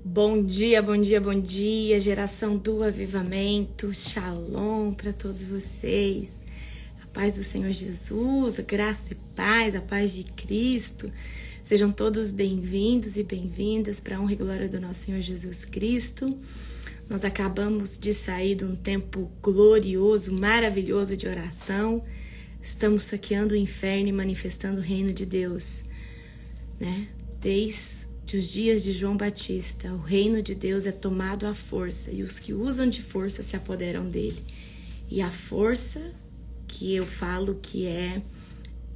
Bom dia, bom dia, bom dia, geração do avivamento, shalom para todos vocês, a paz do Senhor Jesus, a graça e paz, a paz de Cristo, sejam todos bem-vindos e bem-vindas para a honra e glória do nosso Senhor Jesus Cristo. Nós acabamos de sair de um tempo glorioso, maravilhoso de oração, estamos saqueando o inferno e manifestando o reino de Deus, né? Desde os dias de João Batista, o reino de Deus é tomado à força e os que usam de força se apoderam dele. E a força que eu falo que é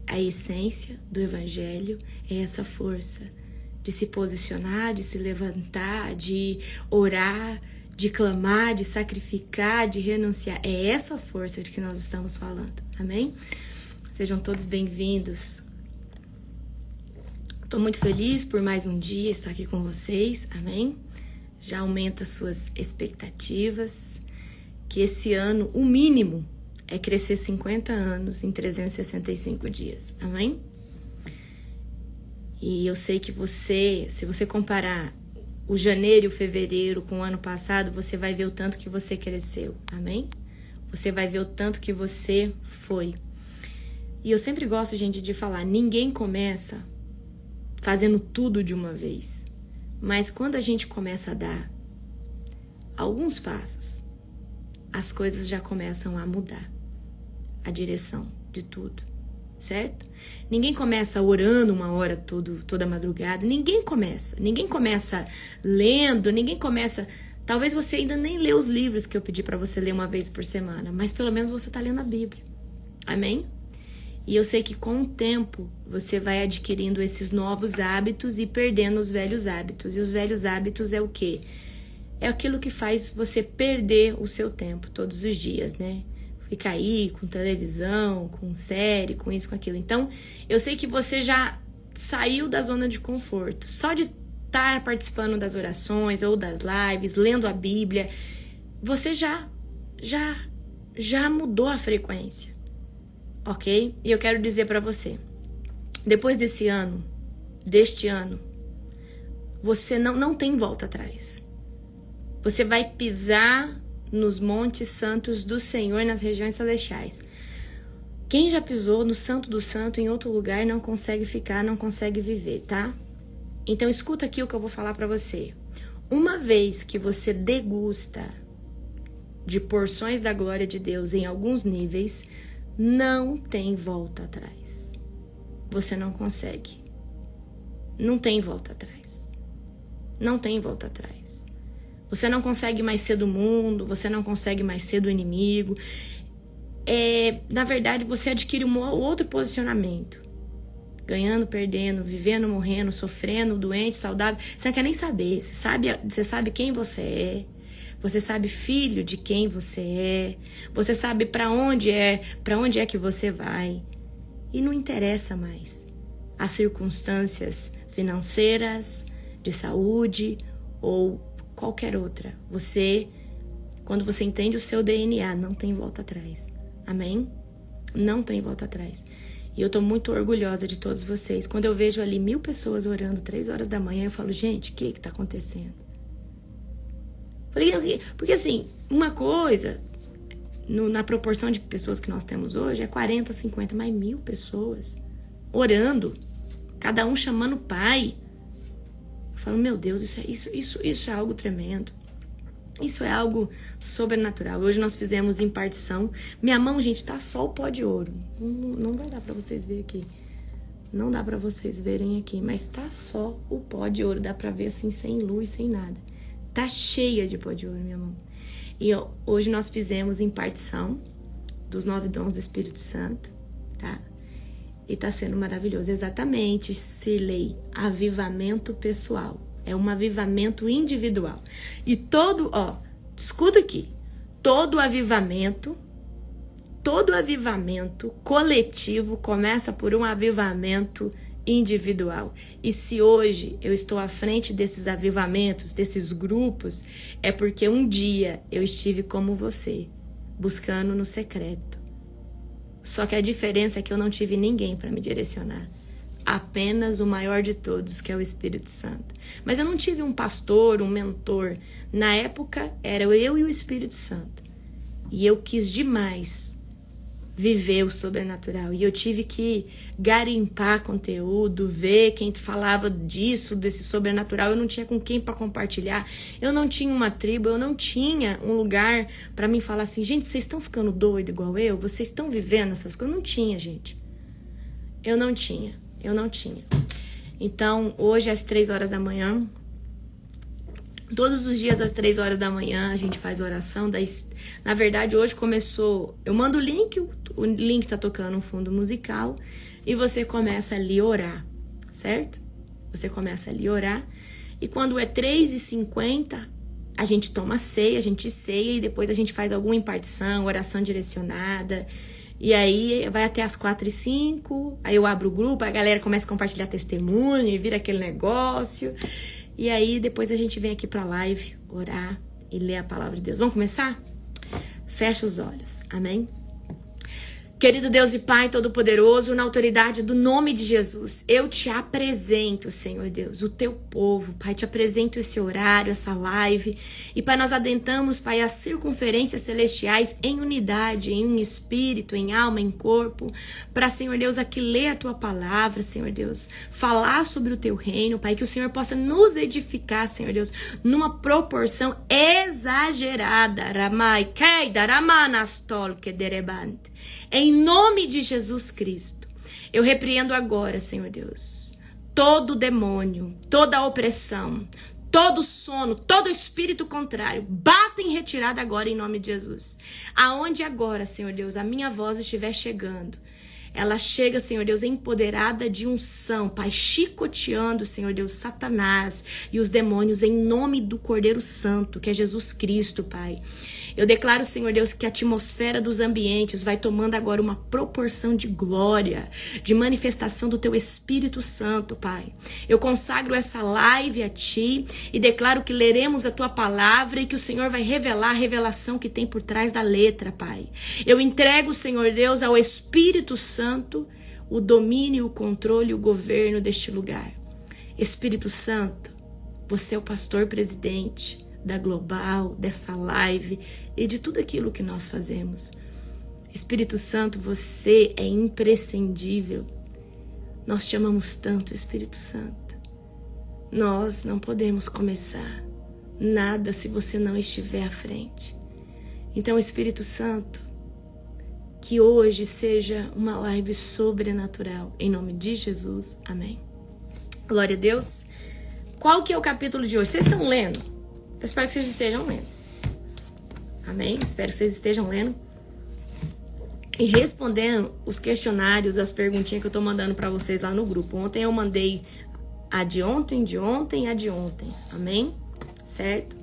a essência do evangelho é essa força de se posicionar, de se levantar, de orar, de clamar, de sacrificar, de renunciar. É essa força de que nós estamos falando, amém? Sejam todos bem-vindos. Estou muito feliz por mais um dia estar aqui com vocês, amém? Já aumenta suas expectativas, que esse ano, o mínimo, é crescer 50 anos em 365 dias, amém? E eu sei que você, se você comparar o janeiro e o fevereiro com o ano passado, você vai ver o tanto que você cresceu, amém? Você vai ver o tanto que você foi. E eu sempre gosto, gente, de falar, ninguém começa fazendo tudo de uma vez. Mas quando a gente começa a dar alguns passos, as coisas já começam a mudar a direção de tudo, certo? Ninguém começa orando uma hora toda madrugada, ninguém começa lendo, ninguém começa... Talvez você ainda nem lê os livros que eu pedi para você ler uma vez por semana, mas pelo menos você tá lendo a Bíblia, amém? E eu sei que com o tempo você vai adquirindo esses novos hábitos e perdendo os velhos hábitos. E os velhos hábitos é o quê? É aquilo que faz você perder o seu tempo todos os dias, né? Ficar aí com televisão, com série, com isso, com aquilo. Então, eu sei que você já saiu da zona de conforto. Só de estar participando das orações ou das lives, lendo a Bíblia, você já mudou a frequência. Ok? E eu quero dizer para você, depois deste ano, você não tem volta atrás. Você vai pisar nos montes santos do Senhor, nas regiões celestiais. Quem já pisou no Santo do Santo em outro lugar não consegue ficar, não consegue viver, tá? Então escuta aqui o que eu vou falar para você. Uma vez que você degusta de porções da glória de Deus em alguns níveis, não tem volta atrás. Você não consegue. Não tem volta atrás. Não tem volta atrás. Você não consegue mais ser do mundo, você não consegue mais ser do inimigo. Na verdade, você adquire um outro posicionamento. Ganhando, perdendo, vivendo, morrendo, sofrendo, doente, saudável. Você não quer nem saber. Você sabe quem você é. Você sabe filho de quem você é. Você sabe para onde é que você vai. E não interessa mais as circunstâncias financeiras, de saúde ou qualquer outra. Quando você entende o seu DNA, não tem volta atrás. Amém? Não tem volta atrás. E eu tô muito orgulhosa de todos vocês. Quando eu vejo ali 1000 pessoas orando 3 horas da manhã, eu falo, gente, o que tá acontecendo? Porque assim, uma coisa, na proporção de pessoas que nós temos hoje, é 40, 50, mais 1000 pessoas orando, cada um chamando o Pai. Eu falo, meu Deus, isso é algo tremendo. Isso é algo sobrenatural. Hoje nós fizemos impartição. Minha mão, gente, tá só o pó de ouro. Não vai dar pra vocês verem aqui. Não dá pra vocês verem aqui, mas tá só o pó de ouro. Dá pra ver assim, sem luz, sem nada. Tá cheia de pó de ouro, minha mão. E hoje nós fizemos impartição dos 9 dons do Espírito Santo, tá? E tá sendo maravilhoso. Exatamente, Cirlei, avivamento pessoal. É um avivamento individual. E escuta aqui. Todo avivamento coletivo começa por um avivamento individual. E se hoje eu estou à frente desses avivamentos, desses grupos, é porque um dia eu estive como você, buscando no secreto. Só que a diferença é que eu não tive ninguém para me direcionar. apenas o maior de todos, que é o Espírito Santo. Mas eu não tive um pastor, um mentor. Na época, era eu e o Espírito Santo. E eu quis demais viver o sobrenatural. E eu tive que garimpar conteúdo, ver quem falava disso, desse sobrenatural. Eu não tinha com quem para compartilhar. Eu não tinha uma tribo, eu não tinha um lugar para mim falar assim, gente, vocês estão ficando doido igual eu? Vocês estão vivendo essas coisas? Eu não tinha, gente. Eu não tinha. Então, hoje às 3 horas da manhã, todos os dias às 3 horas da manhã a gente faz oração. Na verdade, hoje começou, eu mando o link tá tocando um fundo musical e você começa ali a orar, certo? Você começa ali a orar e quando é 3h50, a gente toma ceia, a gente ceia e depois a gente faz alguma impartição, oração direcionada. E aí vai até as 4h05, aí eu abro o grupo, a galera começa a compartilhar testemunho e vira aquele negócio. E aí depois a gente vem aqui pra live, orar e ler a palavra de Deus. Vamos começar? Fecha os olhos, amém? Querido Deus e Pai Todo-Poderoso, na autoridade do nome de Jesus, eu te apresento, Senhor Deus, o teu povo. Pai, te apresento esse horário, essa live. E, Pai, nós adentramos, Pai, as circunferências celestiais em unidade, em um espírito, em alma, em corpo, para, Senhor Deus, aqui ler a tua palavra, Senhor Deus, falar sobre o teu reino, Pai, que o Senhor possa nos edificar, Senhor Deus, numa proporção exagerada. Ramai, Keida, Ramanastol, Kederebant. Em nome de Jesus Cristo, eu repreendo agora, Senhor Deus, todo demônio, toda opressão, todo sono, todo espírito contrário, bata em retirada agora em nome de Jesus. Aonde agora, Senhor Deus, a minha voz estiver chegando, ela chega, Senhor Deus, empoderada de unção, Pai, chicoteando, Senhor Deus, Satanás e os demônios em nome do Cordeiro Santo, que é Jesus Cristo, Pai. Eu declaro, Senhor Deus, que a atmosfera dos ambientes vai tomando agora uma proporção de glória, de manifestação do Teu Espírito Santo, Pai. Eu consagro essa live a Ti e declaro que leremos a Tua palavra e que o Senhor vai revelar a revelação que tem por trás da letra, Pai. Eu entrego, Senhor Deus, ao Espírito Santo o domínio, o controle e o governo deste lugar. Espírito Santo, você é o pastor presidente da Global, dessa live e de tudo aquilo que nós fazemos. Espírito Santo, você é imprescindível. Nós te amamos tanto, Espírito Santo. Nós não podemos começar nada se você não estiver à frente. Então, Espírito Santo, que hoje seja uma live sobrenatural. Em nome de Jesus, amém. Glória a Deus. Qual que é o capítulo de hoje? Vocês estão lendo? Eu espero que vocês estejam lendo. Amém? Espero que vocês estejam lendo. E respondendo os questionários, as perguntinhas que eu tô mandando pra vocês lá no grupo. Ontem eu mandei a de ontem, de ontem e a de ontem. Amém? Certo?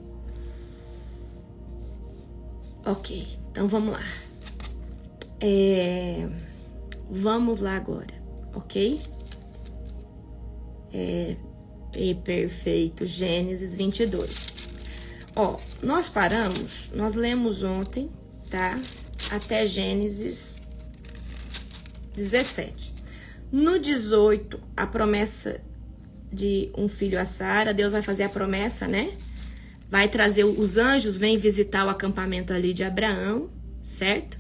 Ok, então vamos lá. Vamos lá agora, ok? Perfeito, Gênesis 22. Ó, nós lemos ontem, tá? Até Gênesis 17. No 18, a promessa de um filho a Sara, Deus vai fazer a promessa, né? Vai trazer, os anjos vêm visitar o acampamento ali de Abraão, certo?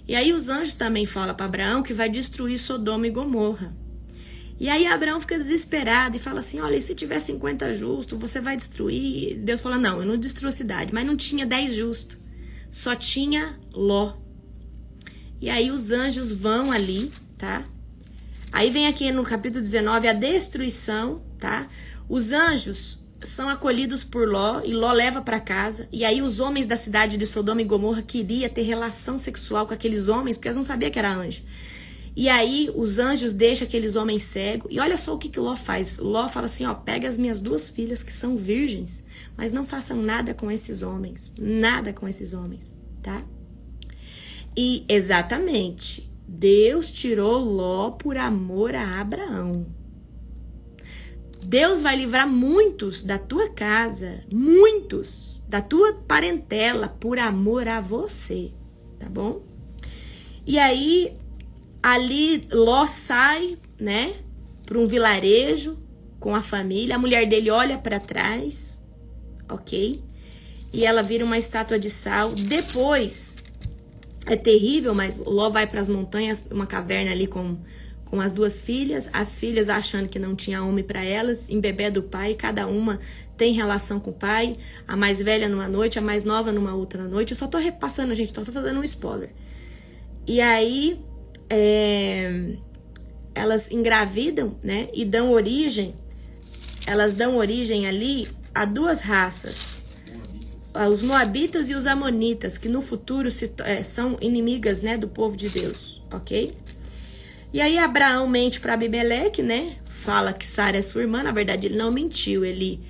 E aí os anjos também falam para Abraão que vai destruir Sodoma e Gomorra. E aí Abraão fica desesperado e fala assim, olha, e se tiver 50 justos, você vai destruir? Deus fala, não, eu não destruo a cidade. Mas não tinha 10 justos, só tinha Ló. E aí os anjos vão ali, tá? Aí vem aqui no capítulo 19 a destruição, tá? Os anjos são acolhidos por Ló e Ló leva para casa. E aí os homens da cidade de Sodoma e Gomorra queriam ter relação sexual com aqueles homens, porque eles não sabiam que era anjo. E aí os anjos deixam aqueles homens cegos. E olha só o que Ló faz. Ló fala assim, ó, pega as minhas 2 filhas que são virgens, mas não façam nada com esses homens. Nada com esses homens, tá? E exatamente, Deus tirou Ló por amor a Abraão. Deus vai livrar muitos da tua casa, muitos da tua parentela por amor a você, tá bom? E aí ali Ló sai, né? para um vilarejo com a família. A mulher dele olha para trás, ok? E ela vira uma estátua de sal. Depois, é terrível, mas Ló vai para as montanhas, uma caverna ali com as duas filhas. As filhas achando que não tinha homem para elas, embebeda do pai, cada uma tem relação com o pai. A mais velha numa noite, a mais nova numa outra noite. Eu só tô repassando, gente, tô fazendo um spoiler. E aí, elas engravidam, né? E dão origem, elas dão origem ali a duas raças. Os moabitas e os amonitas, que no futuro são inimigas, né, do povo de Deus, ok? E aí Abraão mente para Abimeleque, né? Fala que Sara é sua irmã. Na verdade, ele não mentiu, ele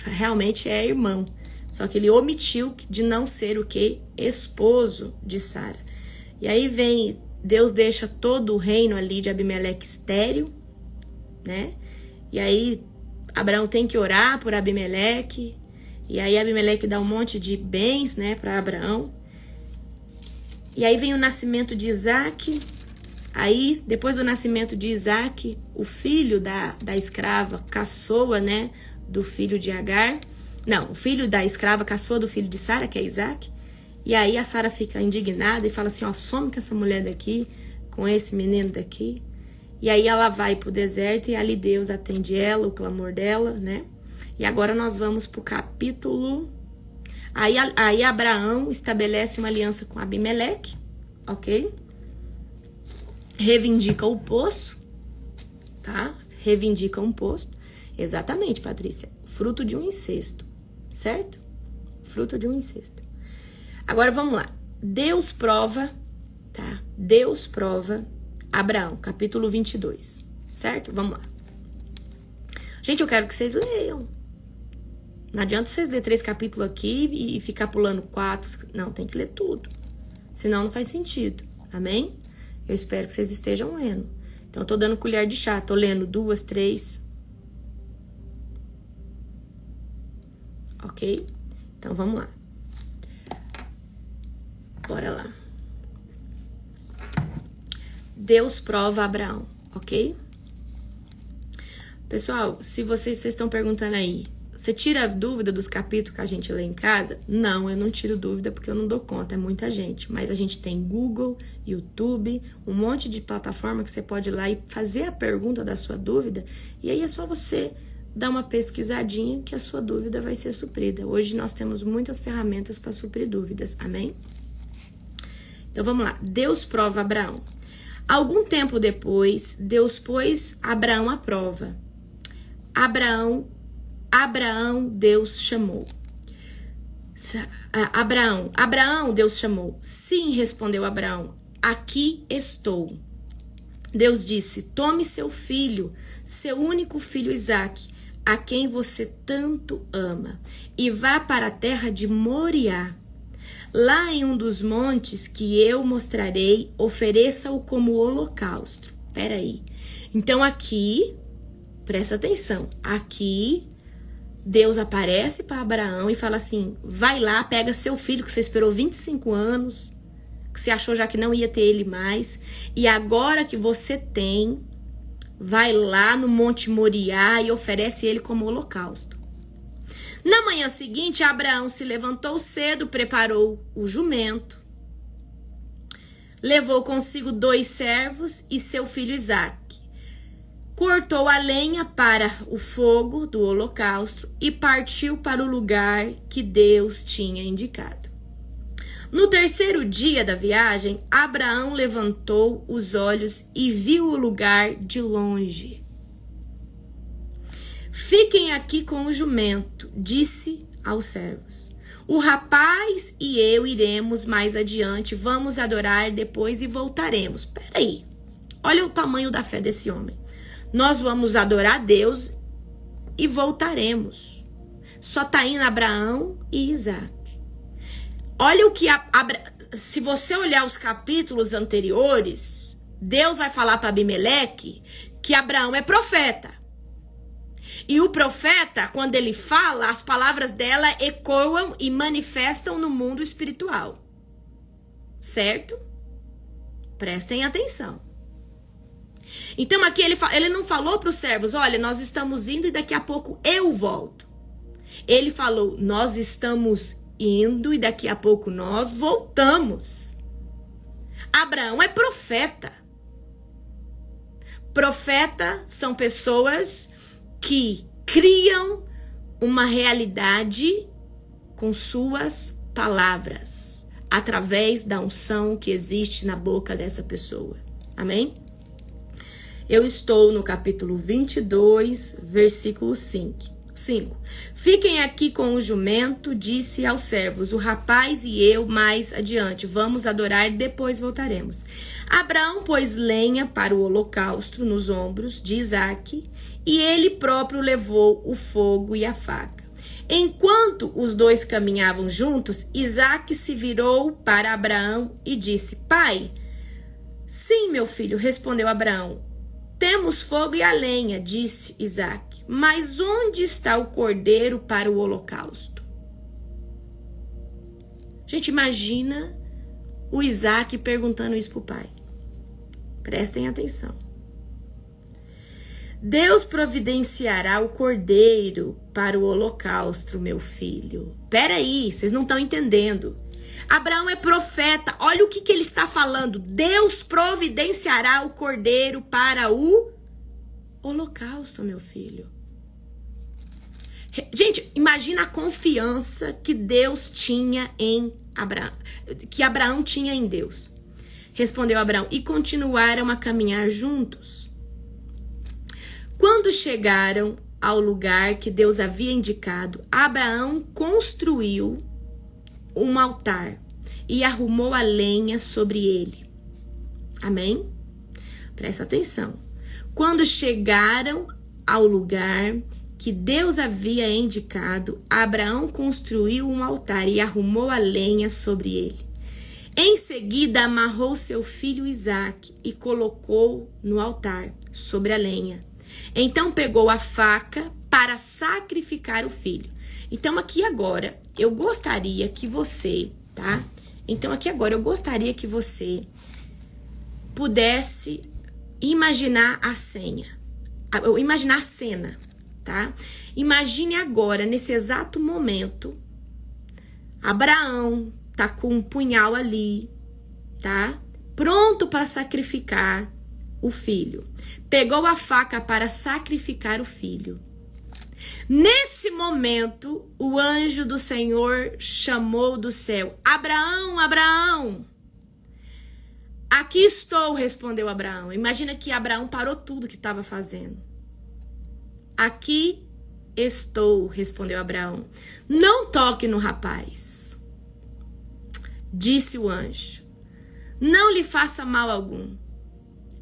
realmente é irmão. Só que ele omitiu de não ser o quê? Esposo de Sara. E aí Deus deixa todo o reino ali de Abimeleque estéril, né? E aí Abraão tem que orar por Abimeleque. E aí Abimeleque dá um monte de bens, né, para Abraão. E aí vem o nascimento de Isaac. Aí, depois do nascimento de Isaac, o filho da escrava caçoa, né, do filho de Agar. Não, o filho da escrava caçoa do filho de Sara, que é Isaac. E aí a Sara fica indignada e fala assim, ó, some com essa mulher daqui, com esse menino daqui. E aí ela vai pro deserto e ali Deus atende ela, o clamor dela, né? E agora nós vamos pro capítulo... Aí Abraão estabelece uma aliança com Abimeleque, ok? Reivindica o poço, tá? Reivindica um poço. Exatamente, Patrícia. Fruto de um incesto, certo? Fruto de um incesto. Agora vamos lá. Deus prova, tá? Deus prova Abraão, capítulo 22, certo? Vamos lá. Gente, eu quero que vocês leiam. Não adianta vocês lerem 3 capítulos aqui e ficar pulando 4. Não, tem que ler tudo. Senão não faz sentido. Amém? Eu espero que vocês estejam lendo. Então, eu tô dando colher de chá. Tô lendo 2, 3. Ok? Então, vamos lá. Bora lá. Deus prova Abraão, ok? Pessoal, se vocês estão perguntando aí, você tira a dúvida dos capítulos que a gente lê em casa? Não, eu não tiro dúvida porque eu não dou conta, é muita gente. Mas a gente tem Google, YouTube, um monte de plataforma que você pode ir lá e fazer a pergunta da sua dúvida. E aí é só você dar uma pesquisadinha que a sua dúvida vai ser suprida. Hoje nós temos muitas ferramentas para suprir dúvidas, amém? Então vamos lá, Deus prova Abraão. Algum tempo depois, Deus pôs Abraão à prova. Abraão, Deus chamou. Abraão, Deus chamou. Sim, respondeu Abraão, aqui estou. Deus disse, tome seu filho, seu único filho Isaque, a quem você tanto ama, e vá para a terra de Moriá. Lá em um dos montes que eu mostrarei, ofereça-o como holocausto. Peraí. Então aqui, presta atenção, aqui Deus aparece para Abraão e fala assim, vai lá, pega seu filho que você esperou 25 anos, que você achou já que não ia ter ele mais, e agora que você tem, vai lá no Monte Moriá e oferece ele como holocausto. Na manhã seguinte, Abraão se levantou cedo, preparou o jumento, levou consigo 2 servos e seu filho Isaque. Cortou a lenha para o fogo do holocausto e partiu para o lugar que Deus tinha indicado. No 3º dia da viagem, Abraão levantou os olhos e viu o lugar de longe. Fiquem aqui com o jumento, disse aos servos. O rapaz e eu iremos mais adiante, vamos adorar depois e voltaremos. Peraí, olha o tamanho da fé desse homem. Nós vamos adorar a Deus e voltaremos. Só tá indo Abraão e Isaac. Olha o que... Se você olhar os capítulos anteriores, Deus vai falar para Abimeleque que Abraão é profeta. E o profeta, quando ele fala, as palavras dela ecoam e manifestam no mundo espiritual. Certo? Prestem atenção. Então aqui ele não falou para os servos, olha, nós estamos indo e daqui a pouco eu volto. Ele falou, nós estamos indo e daqui a pouco nós voltamos. Abraão é profeta. Profeta são pessoas que criam uma realidade com suas palavras, através da unção que existe na boca dessa pessoa. Amém? Eu estou no capítulo 22, versículo 5. Fiquem aqui com o jumento, disse aos servos, o rapaz e eu mais adiante, vamos adorar, depois voltaremos. Abraão pôs lenha para o holocausto nos ombros de Isaque, e ele próprio levou o fogo e a faca. Enquanto os dois caminhavam juntos, Isaque se virou para Abraão e disse, pai, sim, meu filho, respondeu Abraão, temos fogo e a lenha, disse Isaque, mas onde está o cordeiro para o holocausto? Gente, imagina o Isaque perguntando isso para o pai. Prestem atenção. Deus providenciará o cordeiro para o holocausto, meu filho. Peraí, vocês não estão entendendo. Abraão é profeta, olha o que ele está falando. Deus providenciará o cordeiro para o holocausto, meu filho. Gente, imagina a confiança que Deus tinha em Abraão, que Abraão tinha em Deus. Respondeu Abraão, e continuaram a caminhar juntos. Quando chegaram ao lugar que Deus havia indicado, Abraão construiu um altar e arrumou a lenha sobre ele. Amém? Presta atenção. Quando chegaram ao lugar que Deus havia indicado, Abraão construiu um altar e arrumou a lenha sobre ele. Em seguida, amarrou seu filho Isaque e colocou no altar, sobre a lenha. Então pegou a faca para sacrificar o filho. Então aqui agora, eu gostaria que você, tá? Então aqui agora, eu gostaria que você pudesse imaginar a cena, tá? Imagine agora, nesse exato momento, Abraão tá com um punhal ali, tá? Pronto para sacrificar o filho. Pegou a faca para sacrificar o filho. Nesse momento, o anjo do Senhor chamou do céu: Abraão, Abraão! Aqui estou, respondeu Abraão. Imagina que Abraão parou tudo que estava fazendo. Aqui estou, respondeu Abraão. Não toque no rapaz, disse o anjo. Não lhe faça mal algum.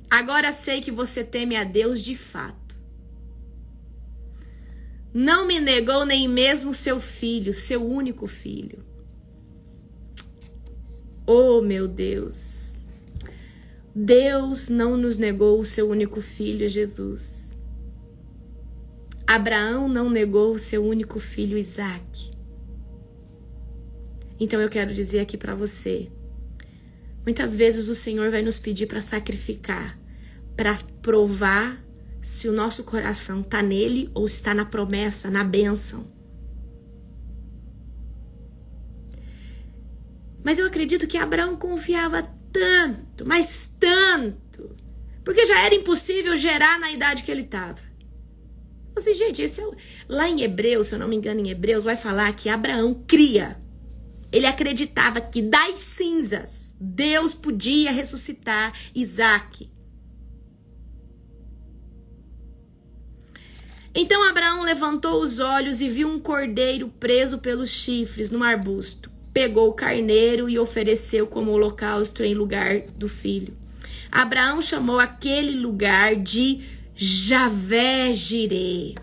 Agora sei que você teme a Deus de fato. Não me negou nem mesmo seu filho, seu único filho. Oh, meu Deus. Deus não nos negou o seu único filho, Jesus. Abraão não negou o seu único filho, Isaque. Então eu quero dizer aqui para você, muitas vezes o Senhor vai nos pedir para sacrificar, para provar se o nosso coração está nele ou está na promessa, na bênção. Mas eu acredito que Abraão confiava tanto, mas tanto, porque já era impossível gerar na idade que ele estava. Assim, gente, lá em Hebreus, se eu não me engano, em Hebreus, vai falar que Abraão cria. Ele acreditava que das cinzas Deus podia ressuscitar Isaque. Então Abraão levantou os olhos e viu um cordeiro preso pelos chifres no arbusto. Pegou o carneiro e ofereceu como holocausto em lugar do filho. Abraão chamou aquele lugar de Javé-Jirê.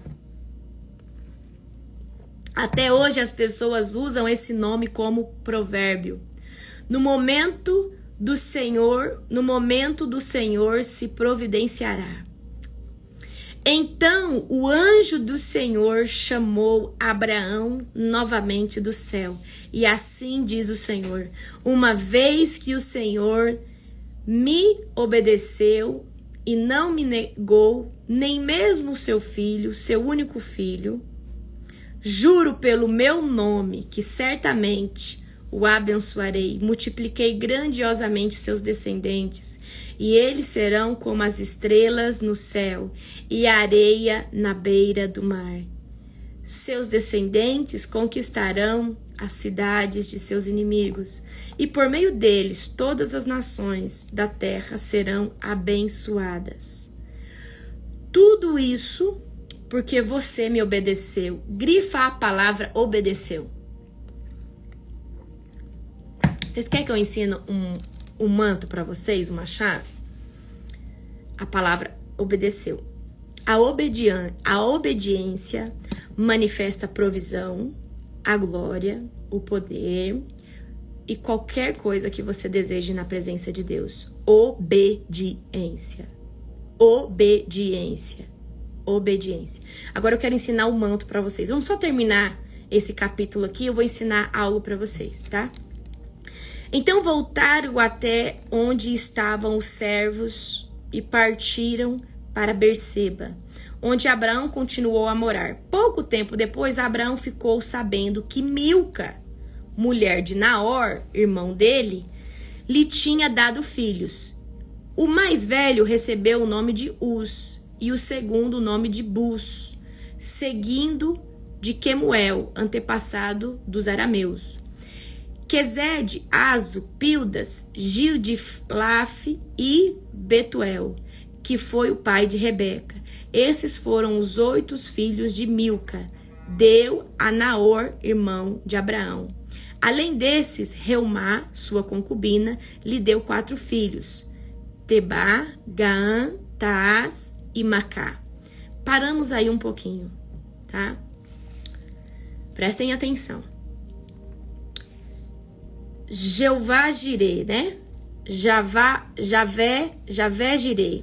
Até hoje as pessoas usam esse nome como provérbio. No momento do Senhor se providenciará. Então o anjo do Senhor chamou Abraão novamente do céu. E assim diz o Senhor: uma vez que o Senhor me obedeceu e não me negou nem mesmo o seu filho, seu único filho, juro pelo meu nome que certamente o abençoarei, multipliquei grandiosamente seus descendentes, e eles serão como as estrelas no céu e a areia na beira do mar. Seus descendentes conquistarão as cidades de seus inimigos, e por meio deles todas as nações da terra serão abençoadas. Tudo isso porque você me obedeceu. Grifa a palavra obedeceu. Vocês querem que eu ensine um manto para vocês, uma chave? A palavra obedeceu. A obediência manifesta a provisão, a glória, o poder e qualquer coisa que você deseje na presença de Deus. Obediência. Obediência. Obediência. Agora eu quero ensinar o manto para vocês. Vamos só terminar esse capítulo aqui, eu vou ensinar algo para vocês, tá? Então voltaram até onde estavam os servos e partiram para Berseba, onde Abraão continuou a morar. Pouco tempo depois, Abraão ficou sabendo que Milca, mulher de Naor, irmão dele, lhe tinha dado filhos. O mais velho recebeu o nome de Uz e o segundo o nome de Buz, seguindo de Quemuel, antepassado dos arameus. Quesed, Azo, Pildas, Gildiflaf e Betuel, que foi o pai de Rebeca. Esses foram os 8 filhos de Milca. Deu a Naor, irmão de Abraão. Além desses, Reumá, sua concubina, lhe deu 4 filhos. Tebá, Gaã, Taás e Macá. Paramos aí um pouquinho, tá? Prestem atenção. Jeová Jirê, né? Javé Jirê.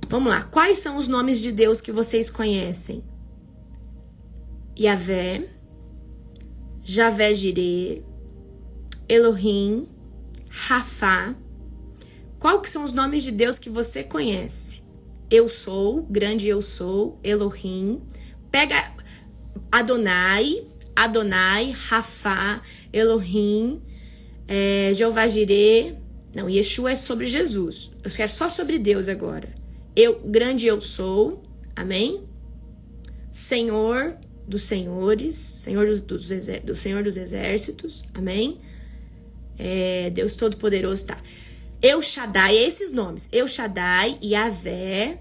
Vamos lá. Quais são os nomes de Deus que vocês conhecem? Yavé, Javé Jirê, Elohim, Rafá. Qual que são os nomes de Deus que você conhece? Eu sou, grande eu sou, Elohim. Pega Adonai, Rafá, Elohim, Jeová Jirê. Não, Yeshua é sobre Jesus. Eu quero só sobre Deus agora. Grande eu sou, amém? Senhor dos senhores, Senhor do Senhor dos exércitos, amém? Deus Todo-Poderoso, tá? El Shaddai, esses nomes. El Shaddai, Yavé.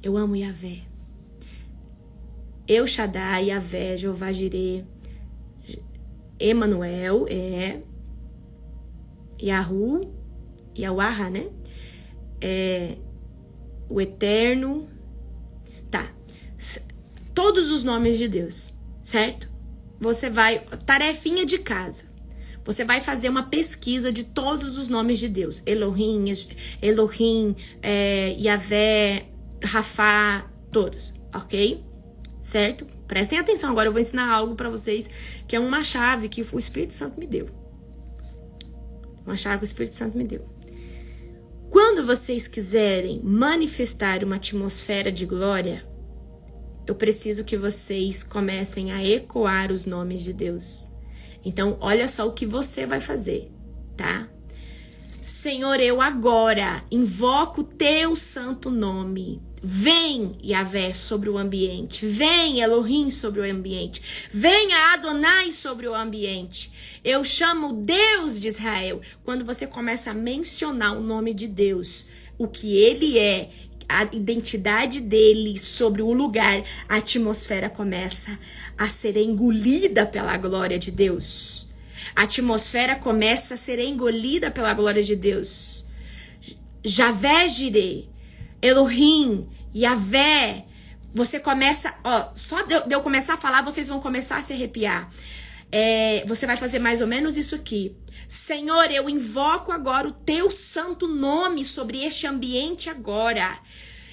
Eu amo Yavé. El Shaddai, Yavé, Jeová Jirê, Emanuel, Yahu, Yahuá, né? O Eterno. Tá. Todos os nomes de Deus, certo? Você vai... Tarefinha de casa. Você vai fazer uma pesquisa de todos os nomes de Deus. Elohim, Yavé, Rafá, todos, ok? Certo? Prestem atenção, agora eu vou ensinar algo pra vocês, que é uma chave que o Espírito Santo me deu. Uma chave que o Espírito Santo me deu. Quando vocês quiserem manifestar uma atmosfera de glória, eu preciso que vocês comecem a ecoar os nomes de Deus. Então, olha só o que você vai fazer, tá? Senhor, eu agora invoco o teu santo nome. Vem, Yavé, sobre o ambiente. Vem, Elohim, sobre o ambiente. Venha, Adonai, sobre o ambiente. Eu chamo Deus de Israel. Quando você começa a mencionar o nome de Deus, o que ele é, a identidade dele sobre o lugar, a atmosfera começa a ser engolida pela glória de Deus. A atmosfera começa a ser engolida pela glória de Deus. Javé Jirê, Elohim, Yavé. Você começa, ó, só de eu começar a falar, vocês vão começar a se arrepiar. Você vai fazer mais ou menos isso aqui. Senhor, eu invoco agora o teu santo nome sobre este ambiente agora.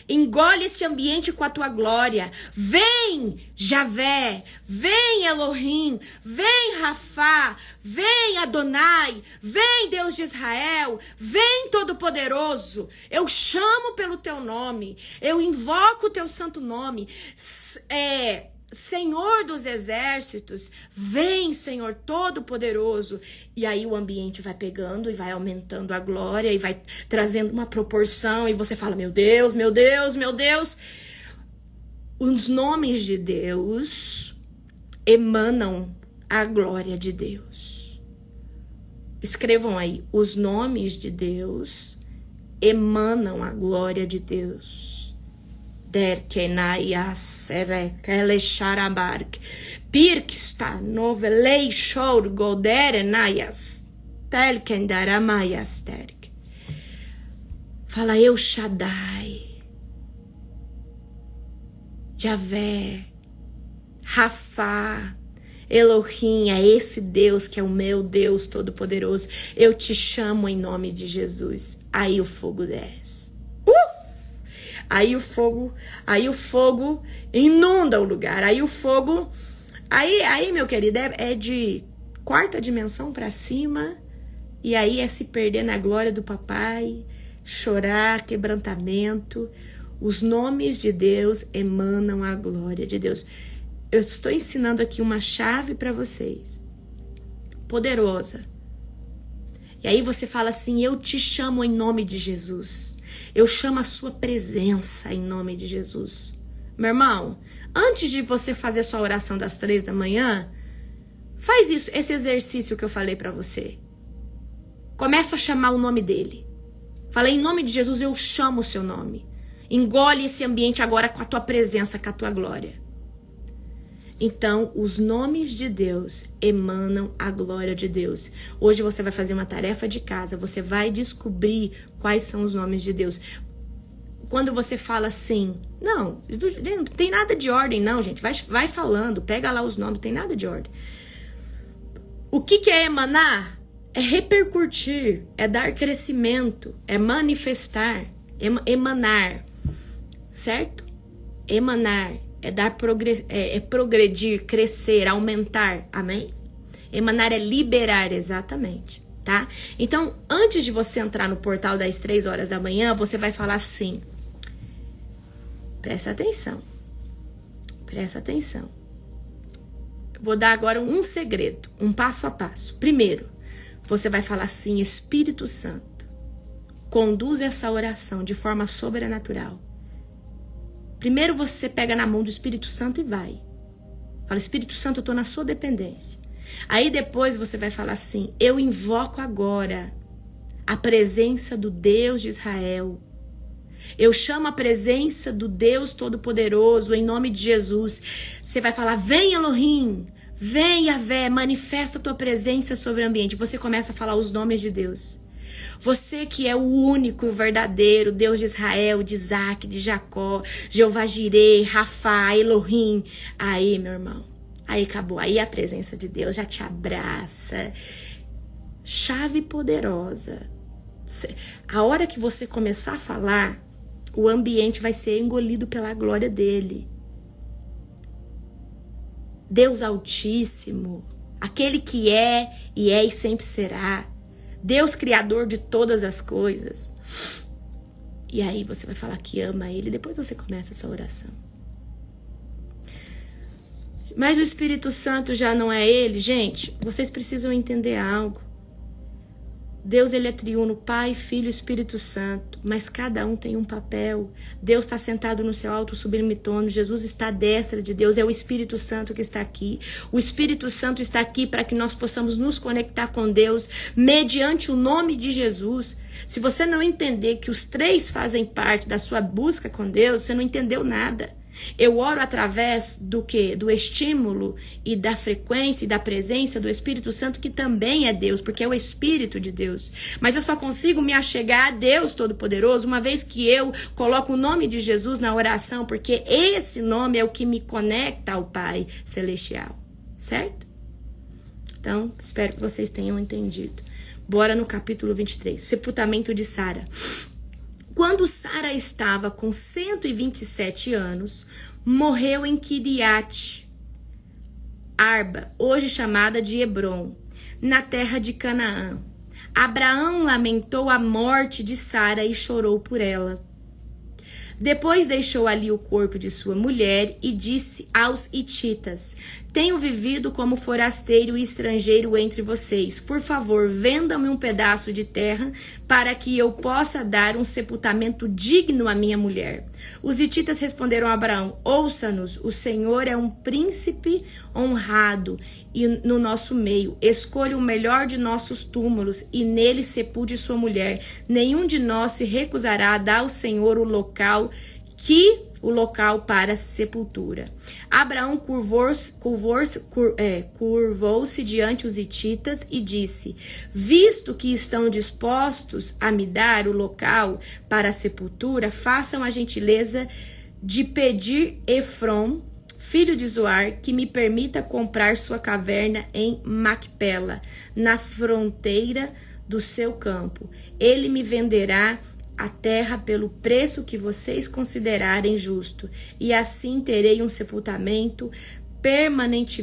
Engole esse ambiente com a tua glória. Vem, Javé. Vem, Elohim. Vem, Rafá. Vem, Adonai. Vem, Deus de Israel. Vem, Todo-Poderoso. Eu chamo pelo teu nome. Eu invoco o teu santo nome. Senhor dos exércitos, vem, Senhor Todo-Poderoso. E aí o ambiente vai pegando e vai aumentando a glória e vai trazendo uma proporção e você fala, meu Deus, meu Deus, meu Deus. Os nomes de Deus emanam a glória de Deus. Escrevam aí, os nomes de Deus emanam a glória de Deus. Pirksta novelei shor golderenayas telkendaramayas terk. Fala eu Shaddai, Javé, Rafá, Elohim, é esse Deus que é o meu Deus Todo-Poderoso. Eu te chamo em nome de Jesus. Aí o fogo desce. Aí o fogo inunda o lugar. Aí o fogo, aí meu querido, é de quarta dimensão para cima. E aí é se perder na glória do papai, chorar, quebrantamento. Os nomes de Deus emanam a glória de Deus. Eu estou ensinando aqui uma chave para vocês, poderosa. E aí você fala assim, eu te chamo em nome de Jesus. Eu chamo a sua presença em nome de Jesus. Meu irmão, antes de você fazer sua oração das 3 da manhã, faz isso, esse exercício que eu falei pra você. Começa a chamar o nome dele. Fala, em nome de Jesus, eu chamo o seu nome. Engole esse ambiente agora com a tua presença, com a tua glória. Então, os nomes de Deus emanam a glória de Deus. Hoje você vai fazer uma tarefa de casa, você vai descobrir quais são os nomes de Deus. Quando você fala assim, não tem nada de ordem não, gente, vai falando, pega lá os nomes, não tem nada de ordem. O que é emanar? É repercutir, é dar crescimento, é manifestar, emanar, certo? Emanar. É progredir, crescer, aumentar, amém? Emanar é liberar, exatamente, tá? Então, antes de você entrar no portal das 3 horas da manhã, você vai falar assim, presta atenção, eu vou dar agora um segredo, um passo a passo. Primeiro, você vai falar assim, Espírito Santo, conduz essa oração de forma sobrenatural. Primeiro você pega na mão do Espírito Santo e vai. Fala, Espírito Santo, eu estou na sua dependência. Aí depois você vai falar assim, eu invoco agora a presença do Deus de Israel. Eu chamo a presença do Deus Todo-Poderoso em nome de Jesus. Você vai falar, vem Elohim, vem Yahvé, manifesta a tua presença sobre o ambiente. Você começa a falar os nomes de Deus. Você que é o único e o verdadeiro Deus de Israel, de Isaac, de Jacó, Jeová Jireh, Rafá, Elohim. Aí, meu irmão, aí acabou. Aí a presença de Deus já te abraça. Chave poderosa. A hora que você começar a falar, o ambiente vai ser engolido pela glória dele. Deus Altíssimo, aquele que é e sempre será. Deus criador de todas as coisas. E aí você vai falar que ama ele, depois você começa essa oração. Mas o Espírito Santo já não é ele? Gente, vocês precisam entender algo. Deus, ele é triuno, Pai, Filho e Espírito Santo, mas cada um tem um papel. Deus está sentado no seu alto sublime trono, Jesus está à destra de Deus, é o Espírito Santo que está aqui. O Espírito Santo está aqui para que nós possamos nos conectar com Deus mediante o nome de Jesus. Se você não entender que os 3 fazem parte da sua busca com Deus, você não entendeu nada. Eu oro através do quê? Do estímulo e da frequência e da presença do Espírito Santo, que também é Deus, porque é o Espírito de Deus. Mas eu só consigo me achegar a Deus Todo-Poderoso uma vez que eu coloco o nome de Jesus na oração, porque esse nome é o que me conecta ao Pai Celestial, certo? Então, espero que vocês tenham entendido. Bora no capítulo 23, sepultamento de Sara. Quando Sara estava com 127 anos, morreu em Kiriat Arba, hoje chamada de Hebrom, na terra de Canaã. Abraão lamentou a morte de Sara e chorou por ela. Depois deixou ali o corpo de sua mulher e disse aos hititas: tenho vivido como forasteiro e estrangeiro entre vocês. Por favor, vendam-me um pedaço de terra para que eu possa dar um sepultamento digno à minha mulher. Os hititas responderam a Abraão: ouça-nos, o Senhor é um príncipe honrado e no nosso meio. Escolha o melhor de nossos túmulos e nele sepulte sua mulher. Nenhum de nós se recusará a dar ao Senhor o local para sepultura. Abraão curvou-se diante os hititas e disse: visto que estão dispostos a me dar o local para a sepultura, façam a gentileza de pedir Efrom, filho de Zoar, que me permita comprar sua caverna em Macpela, na fronteira do seu campo. Ele me venderá a terra pelo preço que vocês considerarem justo, e assim terei um sepultamento permanente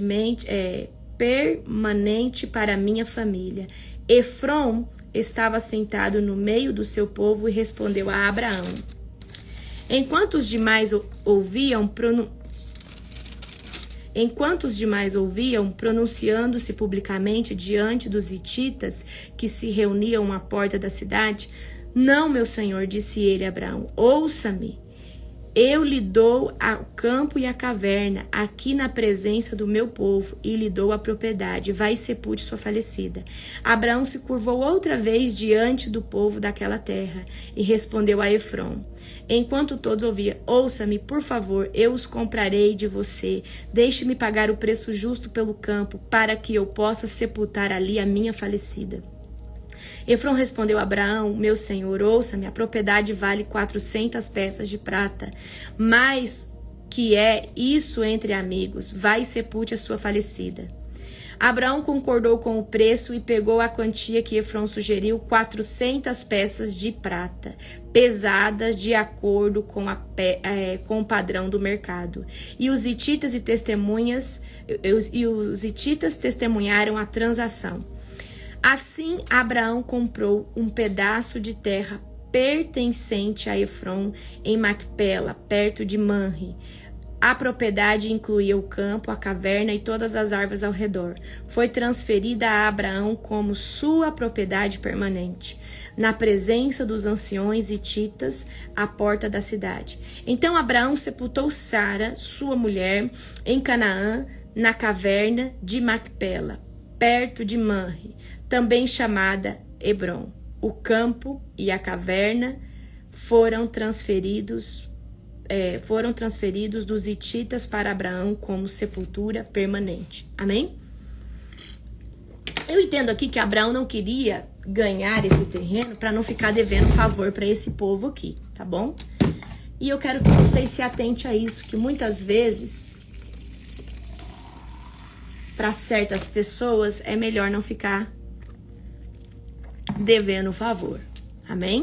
para minha família. Efrom estava sentado no meio do seu povo e respondeu a Abraão. Enquanto os demais ouviam, pronunciando-se publicamente diante dos hititas que se reuniam à porta da cidade: não, meu senhor, disse ele a Abraão, ouça-me. Eu lhe dou o campo e a caverna, aqui na presença do meu povo, e lhe dou a propriedade. Vai e sepulte sua falecida. Abraão se curvou outra vez diante do povo daquela terra e respondeu a Efrom, enquanto todos ouviam: ouça-me, por favor, eu os comprarei de você. Deixe-me pagar o preço justo pelo campo, para que eu possa sepultar ali a minha falecida. Efrom respondeu a Abraão: meu senhor, ouça-me, a propriedade vale 400 peças de prata, mas que é isso entre amigos? Vai e sepulte a sua falecida. Abraão concordou com o preço e pegou a quantia que Efrom sugeriu, 400 peças de prata, pesadas de acordo com o padrão do mercado. E os hititas testemunharam a transação. Assim, Abraão comprou um pedaço de terra pertencente a Efrom em Macpela, perto de Manre. A propriedade incluía o campo, a caverna e todas as árvores ao redor. Foi transferida a Abraão como sua propriedade permanente, na presença dos anciões hititas à porta da cidade. Então Abraão sepultou Sara, sua mulher, em Canaã, na caverna de Macpela, perto de Manre, também chamada Hebrom. O campo e a caverna foram transferidos dos hititas para Abraão como sepultura permanente. Amém? Eu entendo aqui que Abraão não queria ganhar esse terreno para não ficar devendo favor para esse povo aqui, tá bom? E eu quero que vocês se atentem a isso, que muitas vezes, para certas pessoas, é melhor não ficar devendo favor. Amém?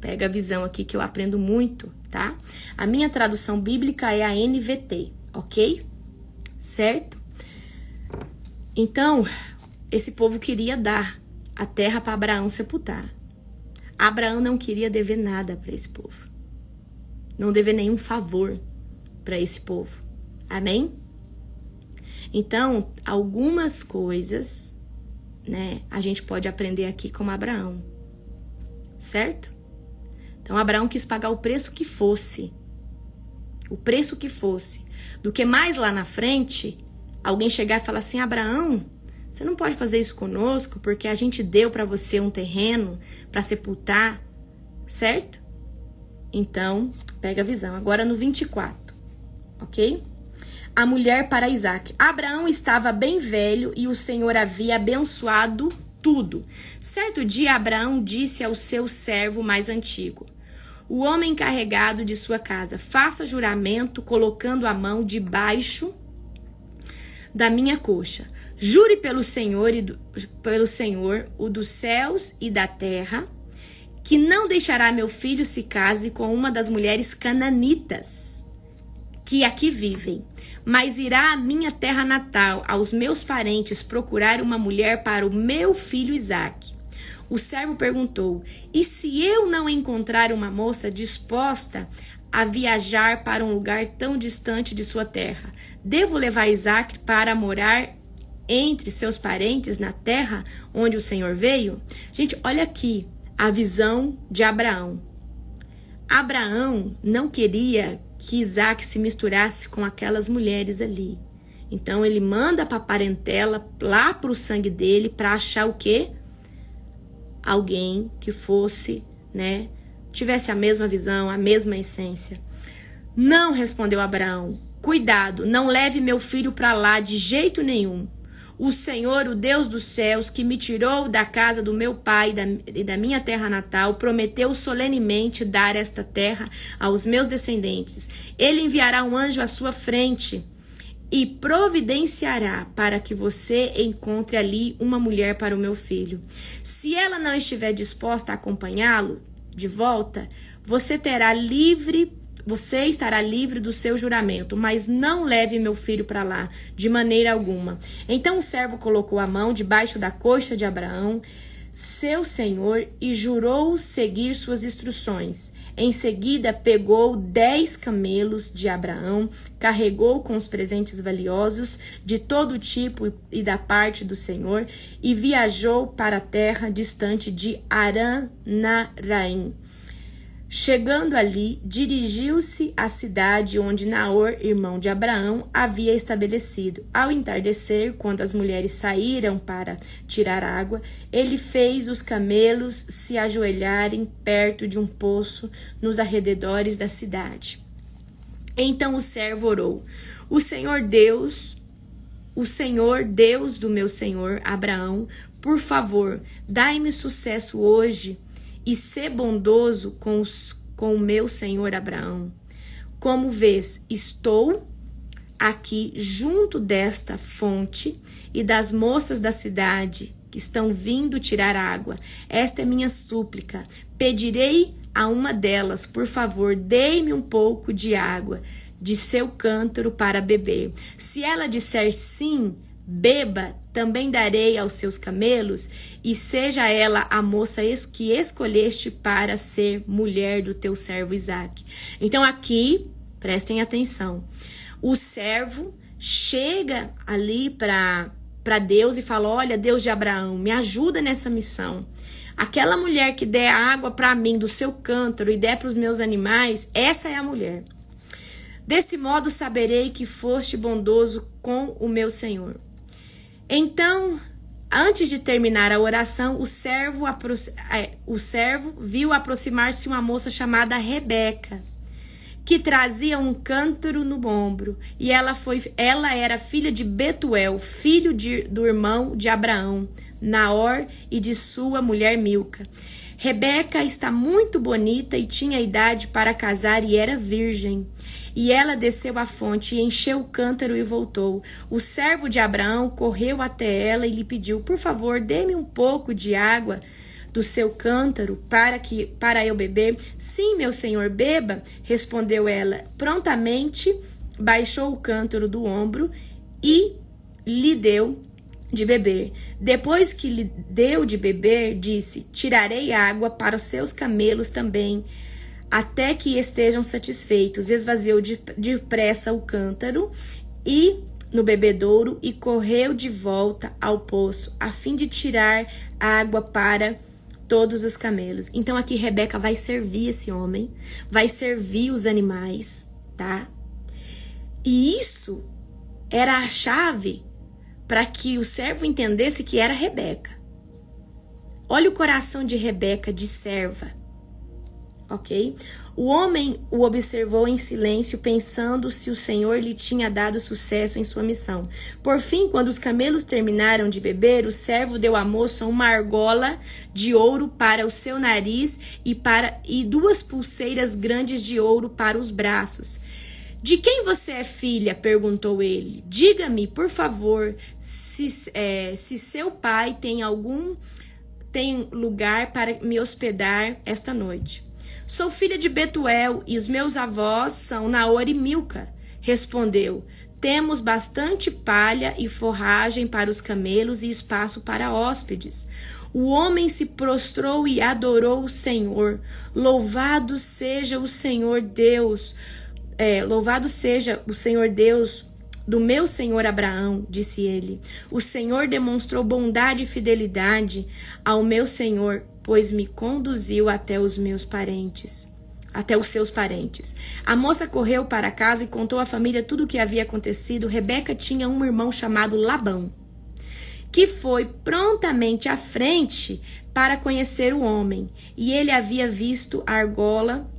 Pega a visão aqui que eu aprendo muito, tá? A minha tradução bíblica é a NVT, ok? Certo? Então, esse povo queria dar a terra para Abraão sepultar. Abraão não queria dever nada para esse povo. Não dever nenhum favor para esse povo. Amém? Então, algumas coisas, né, a gente pode aprender aqui com Abraão, certo? Então Abraão quis pagar o preço que fosse, do que mais lá na frente alguém chegar e falar assim: Abraão, você não pode fazer isso conosco porque a gente deu para você um terreno para sepultar, certo? Então pega a visão. Agora no 24, ok? A mulher para Isaac. Abraão estava bem velho e o Senhor havia abençoado tudo. Certo dia, Abraão disse ao seu servo mais antigo, o homem encarregado de sua casa: faça juramento colocando a mão debaixo da minha coxa. Jure pelo Senhor, o dos céus e da terra, que não deixará meu filho se case com uma das mulheres cananitas que aqui vivem, mas irá à minha terra natal, aos meus parentes, procurar uma mulher para o meu filho Isaque. O servo perguntou: e se eu não encontrar uma moça disposta a viajar para um lugar tão distante de sua terra, devo levar Isaque para morar entre seus parentes na terra onde o Senhor veio? Gente, olha aqui a visão de Abraão. Abraão não queria que Isaque se misturasse com aquelas mulheres ali. Então ele manda para a parentela, lá para o sangue dele, para achar o quê? Alguém que fosse, né, tivesse a mesma visão, a mesma essência. Não, respondeu Abraão. Cuidado, não leve meu filho para lá de jeito nenhum. O Senhor, o Deus dos céus, que me tirou da casa do meu pai e da minha terra natal, prometeu solenemente dar esta terra aos meus descendentes. Ele enviará um anjo à sua frente e providenciará para que você encontre ali uma mulher para o meu filho. Se ela não estiver disposta a acompanhá-lo de volta, você estará livre do seu juramento, mas não leve meu filho para lá, de maneira alguma. Então o servo colocou a mão debaixo da coxa de Abraão, seu senhor, e jurou seguir suas instruções. Em seguida, pegou 10 camelos de Abraão, carregou com os presentes valiosos de todo tipo e da parte do Senhor, e viajou para a terra distante de Aran-Naraim. Chegando ali, dirigiu-se à cidade onde Naor, irmão de Abraão, havia estabelecido. Ao entardecer, quando as mulheres saíram para tirar água, ele fez os camelos se ajoelharem perto de um poço nos arredores da cidade. Então o servo orou: O Senhor Deus do meu senhor Abraão, por favor, dai-me sucesso hoje e ser bondoso com o meu senhor Abraão. Como vês, estou aqui junto desta fonte e das moças da cidade que estão vindo tirar água. Esta é minha súplica. Pedirei a uma delas, por favor, dê-me um pouco de água de seu cântaro para beber. Se ela disser sim, beba, também darei aos seus camelos, e seja ela a moça que escolheste para ser mulher do teu servo Isaque. Então aqui, prestem atenção, o servo chega ali para Deus e fala: olha, Deus de Abraão, me ajuda nessa missão. Aquela mulher que der água para mim do seu cântaro e der para os meus animais, essa é a mulher. Desse modo saberei que foste bondoso com o meu senhor. Então, antes de terminar a oração, o servo viu aproximar-se uma moça chamada Rebeca, que trazia um cântaro no ombro, e ela era filha de Betuel, filho do irmão de Abraão, Naor, e de sua mulher Milca. Rebeca está muito bonita e tinha idade para casar e era virgem. E ela desceu à fonte e encheu o cântaro e voltou. O servo de Abraão correu até ela e lhe pediu: por favor, dê-me um pouco de água do seu cântaro para eu beber. Sim, meu senhor, beba, respondeu ela. Prontamente baixou o cântaro do ombro e lhe deu de beber. Depois que lhe deu de beber, disse: tirarei água para os seus camelos também, até que estejam satisfeitos. Esvaziou depressa o cântaro e no bebedouro e correu de volta ao poço, a fim de tirar água para todos os camelos. Então aqui Rebeca vai servir esse homem, vai servir os animais, tá? E isso era a chave para que o servo entendesse que era Rebeca. Olha o coração de Rebeca, de serva. Ok? O homem o observou em silêncio, pensando se o Senhor lhe tinha dado sucesso em sua missão. Por fim, quando os camelos terminaram de beber, o servo deu à moça uma argola de ouro para o seu nariz e 2 pulseiras grandes de ouro para os braços. De quem você é filha? Perguntou ele. Diga-me, por favor, se seu pai tem algum tem lugar para me hospedar esta noite. Sou filha de Betuel e os meus avós são Naor e Milca. Respondeu: temos bastante palha e forragem para os camelos e espaço para hóspedes. O homem se prostrou e adorou o Senhor. Louvado seja o Senhor Deus. Louvado seja o Senhor Deus do meu senhor Abraão, disse ele. O Senhor demonstrou bondade e fidelidade ao meu senhor, pois me conduziu até os seus parentes. A moça correu para casa e contou à família tudo o que havia acontecido. Rebeca tinha um irmão chamado Labão, que foi prontamente à frente para conhecer o homem, e ele havia visto a argola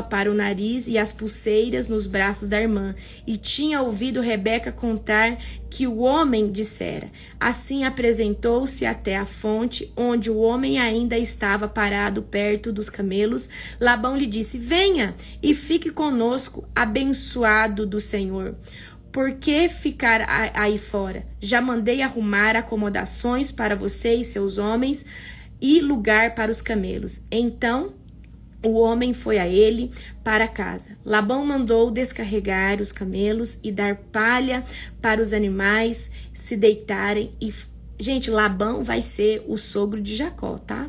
para o nariz e as pulseiras nos braços da irmã, e tinha ouvido Rebeca contar que o homem dissera. Assim apresentou-se até a fonte, onde o homem ainda estava parado perto dos camelos. Labão lhe disse: venha e fique conosco, abençoado do Senhor. Por que ficar aí fora? Já mandei arrumar acomodações para você e seus homens e lugar para os camelos. Então o homem foi a ele para casa. Labão mandou descarregar os camelos e dar palha para os animais se deitarem. Gente, Labão vai ser o sogro de Jacó, tá?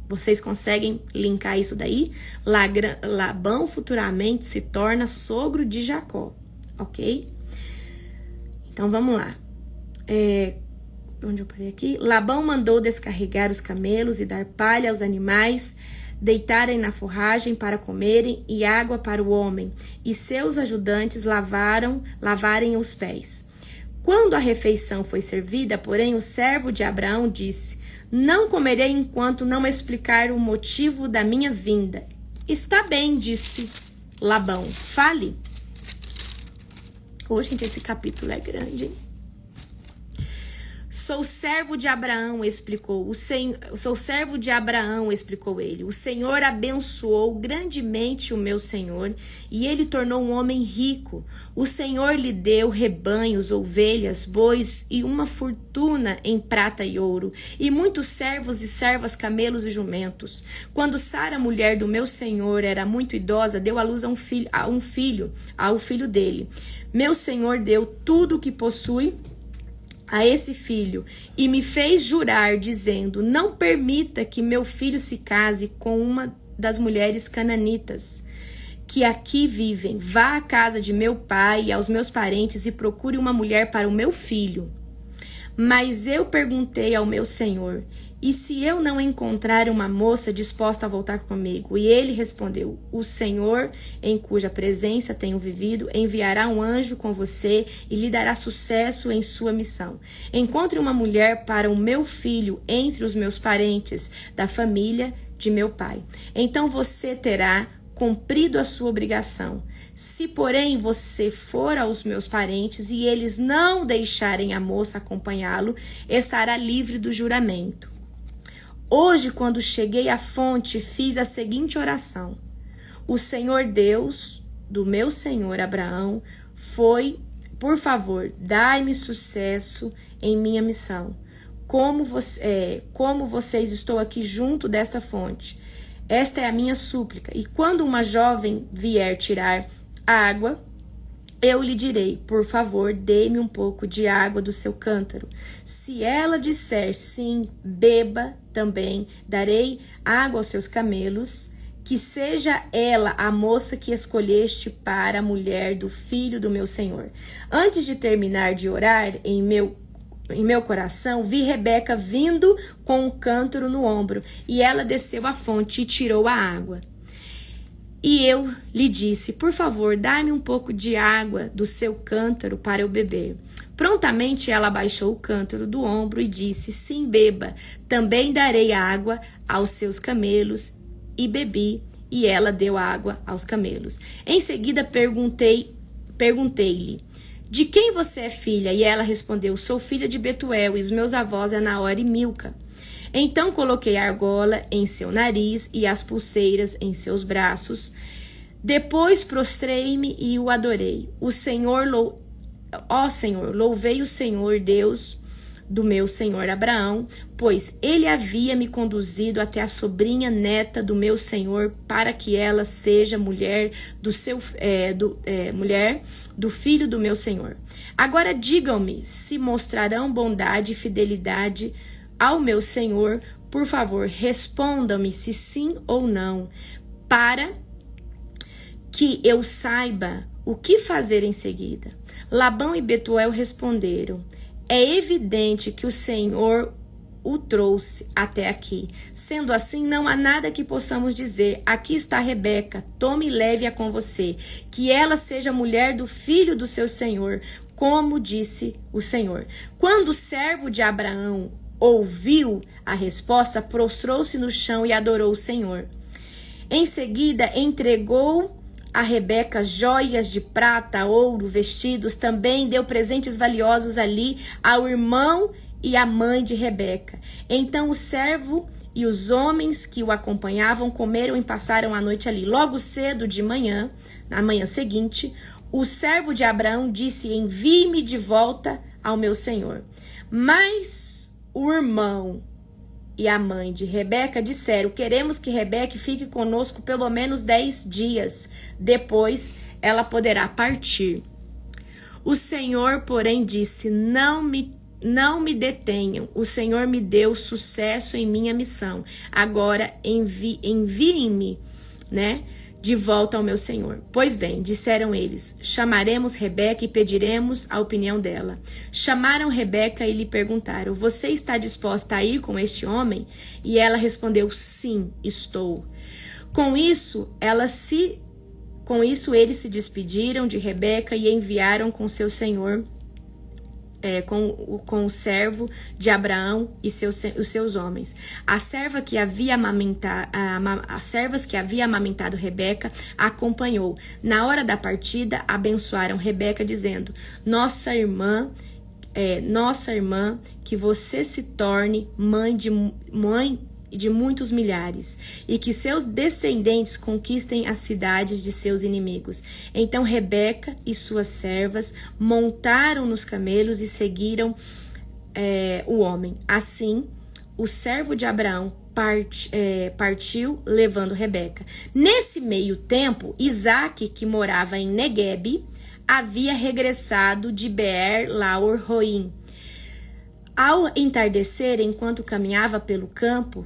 Vocês conseguem linkar isso daí? Labão futuramente se torna sogro de Jacó, ok? Então vamos lá. Onde eu parei aqui? Labão mandou descarregar os camelos e dar palha aos animais deitarem na forragem para comerem e água para o homem, e seus ajudantes lavarem os pés. Quando a refeição foi servida, porém, o servo de Abraão disse: não comerei enquanto não explicar o motivo da minha vinda. Está bem, disse Labão, fale. Gente, esse capítulo é grande, hein? Sou servo de Abraão, explicou. Sou servo de Abraão, explicou ele. O Senhor abençoou grandemente o meu senhor e ele tornou um homem rico. O Senhor lhe deu rebanhos, ovelhas, bois e uma fortuna em prata e ouro, e muitos servos e servas, camelos e jumentos. Quando Sara, mulher do meu senhor, era muito idosa, deu à luz ao filho dele. Meu senhor deu tudo o que possui a esse filho, e me fez jurar, dizendo: não permita que meu filho se case com uma das mulheres cananitas que aqui vivem. Vá à casa de meu pai e aos meus parentes e procure uma mulher para o meu filho. Mas eu perguntei ao meu senhor: e se eu não encontrar uma moça disposta a voltar comigo? E ele respondeu: o Senhor, em cuja presença tenho vivido, enviará um anjo com você e lhe dará sucesso em sua missão. Encontre uma mulher para o meu filho entre os meus parentes da família de meu pai. Então você terá cumprido a sua obrigação. Se, porém, você for aos meus parentes e eles não deixarem a moça acompanhá-lo, estará livre do juramento. Hoje, quando cheguei à fonte, fiz a seguinte oração: o Senhor Deus do meu senhor Abraão por favor, dai-me sucesso em minha missão. Como vocês, estou aqui junto desta fonte. Esta é a minha súplica. E quando uma jovem vier tirar água, eu lhe direi: por favor, dê-me um pouco de água do seu cântaro. Se ela disser sim, beba também. Darei água aos seus camelos. Que seja ela a moça que escolheste para a mulher do filho do meu senhor. Antes de terminar de orar, em meu coração, vi Rebeca vindo com um cântaro no ombro, e ela desceu à fonte e tirou a água. E eu lhe disse: por favor, dá-me um pouco de água do seu cântaro para eu beber. Prontamente ela abaixou o cântaro do ombro e disse: sim, beba. Também darei água aos seus camelos. E bebi, e ela deu água aos camelos. Em seguida perguntei-lhe: de quem você é filha? E ela respondeu: sou filha de Betuel, e os meus avós é Naor e Milca. Então coloquei a argola em seu nariz e as pulseiras em seus braços. Depois prostrei-me e o adorei. Ó Senhor, louvei o Senhor Deus do meu senhor Abraão, pois ele havia me conduzido até a sobrinha neta do meu senhor, para que ela seja mulher do filho do meu senhor. Agora digam-me se mostrarão bondade e fidelidade ao meu senhor. Por favor, respondam-me se sim ou não, para que eu saiba o que fazer em seguida. Labão e Betuel responderam: é evidente que o Senhor o trouxe até aqui. Sendo assim, não há nada que possamos dizer. Aqui está Rebeca, tome e leve-a com você, que ela seja mulher do filho do seu senhor, como disse o Senhor. Quando o servo de Abraão ouviu a resposta, prostrou-se no chão e adorou o Senhor. Em seguida, entregou a Rebeca joias de prata, ouro, vestidos. Também deu presentes valiosos ali ao irmão e à mãe de Rebeca. Então o servo e os homens que o acompanhavam comeram e passaram a noite ali. Logo cedo de manhã, na manhã seguinte, o servo de Abraão disse: envie-me de volta ao meu senhor. Mas o irmão e a mãe de Rebeca disseram: queremos que Rebeca fique conosco pelo menos 10 dias. Depois ela poderá partir. O Senhor, porém, disse: não me detenham. O Senhor me deu sucesso em minha missão. Agora enviem-me, de volta ao meu senhor. Pois bem, disseram eles: chamaremos Rebeca e pediremos a opinião dela. Chamaram Rebeca e lhe perguntaram: você está disposta a ir com este homem? E ela respondeu: sim, estou. Com isso eles se despediram de Rebeca e enviaram com seu senhor, com o servo de Abraão e os seus homens. As servas que havia amamentado Rebeca acompanhou. Na hora da partida, abençoaram Rebeca, dizendo: nossa irmã, que você se torne mãe de muitos milhares, e que seus descendentes conquistem as cidades de seus inimigos. Então Rebeca e suas servas montaram nos camelos e seguiram o homem. Assim, o servo de Abraão partiu levando Rebeca. Nesse meio tempo, Isaque, que morava em Neguebe, havia regressado de Beer Laor Roim. Ao entardecer, enquanto caminhava pelo campo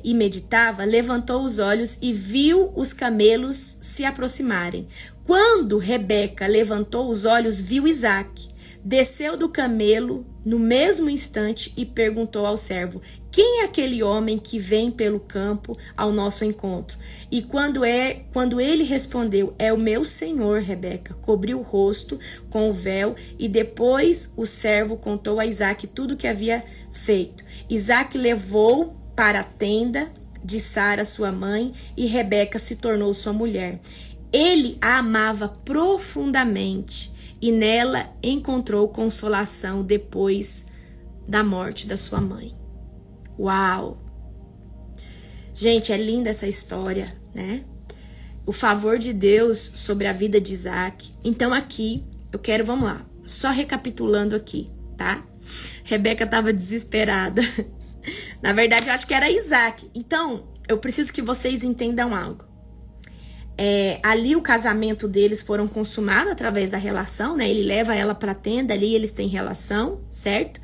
e meditava, levantou os olhos e viu os camelos se aproximarem. Quando Rebeca levantou os olhos, viu Isaque. Desceu do camelo no mesmo instante e perguntou ao servo: quem é aquele homem que vem pelo campo ao nosso encontro? E quando ele respondeu: é o meu senhor, Rebeca, cobriu o rosto com o véu. E depois o servo contou a Isaque tudo o que havia feito. Isaque levou para a tenda de Sara, sua mãe, e Rebeca se tornou sua mulher. Ele a amava profundamente e nela encontrou consolação depois da morte da sua mãe. Uau! Gente, é linda essa história, né? O favor de Deus sobre a vida de Isaque. Então aqui, vamos lá, só recapitulando aqui, tá? Rebeca estava desesperada. Na verdade, eu acho que era Isaque. Então, eu preciso que vocês entendam algo. Ali o casamento deles foram consumados através da relação, né? Ele leva ela para a tenda, ali eles têm relação, certo?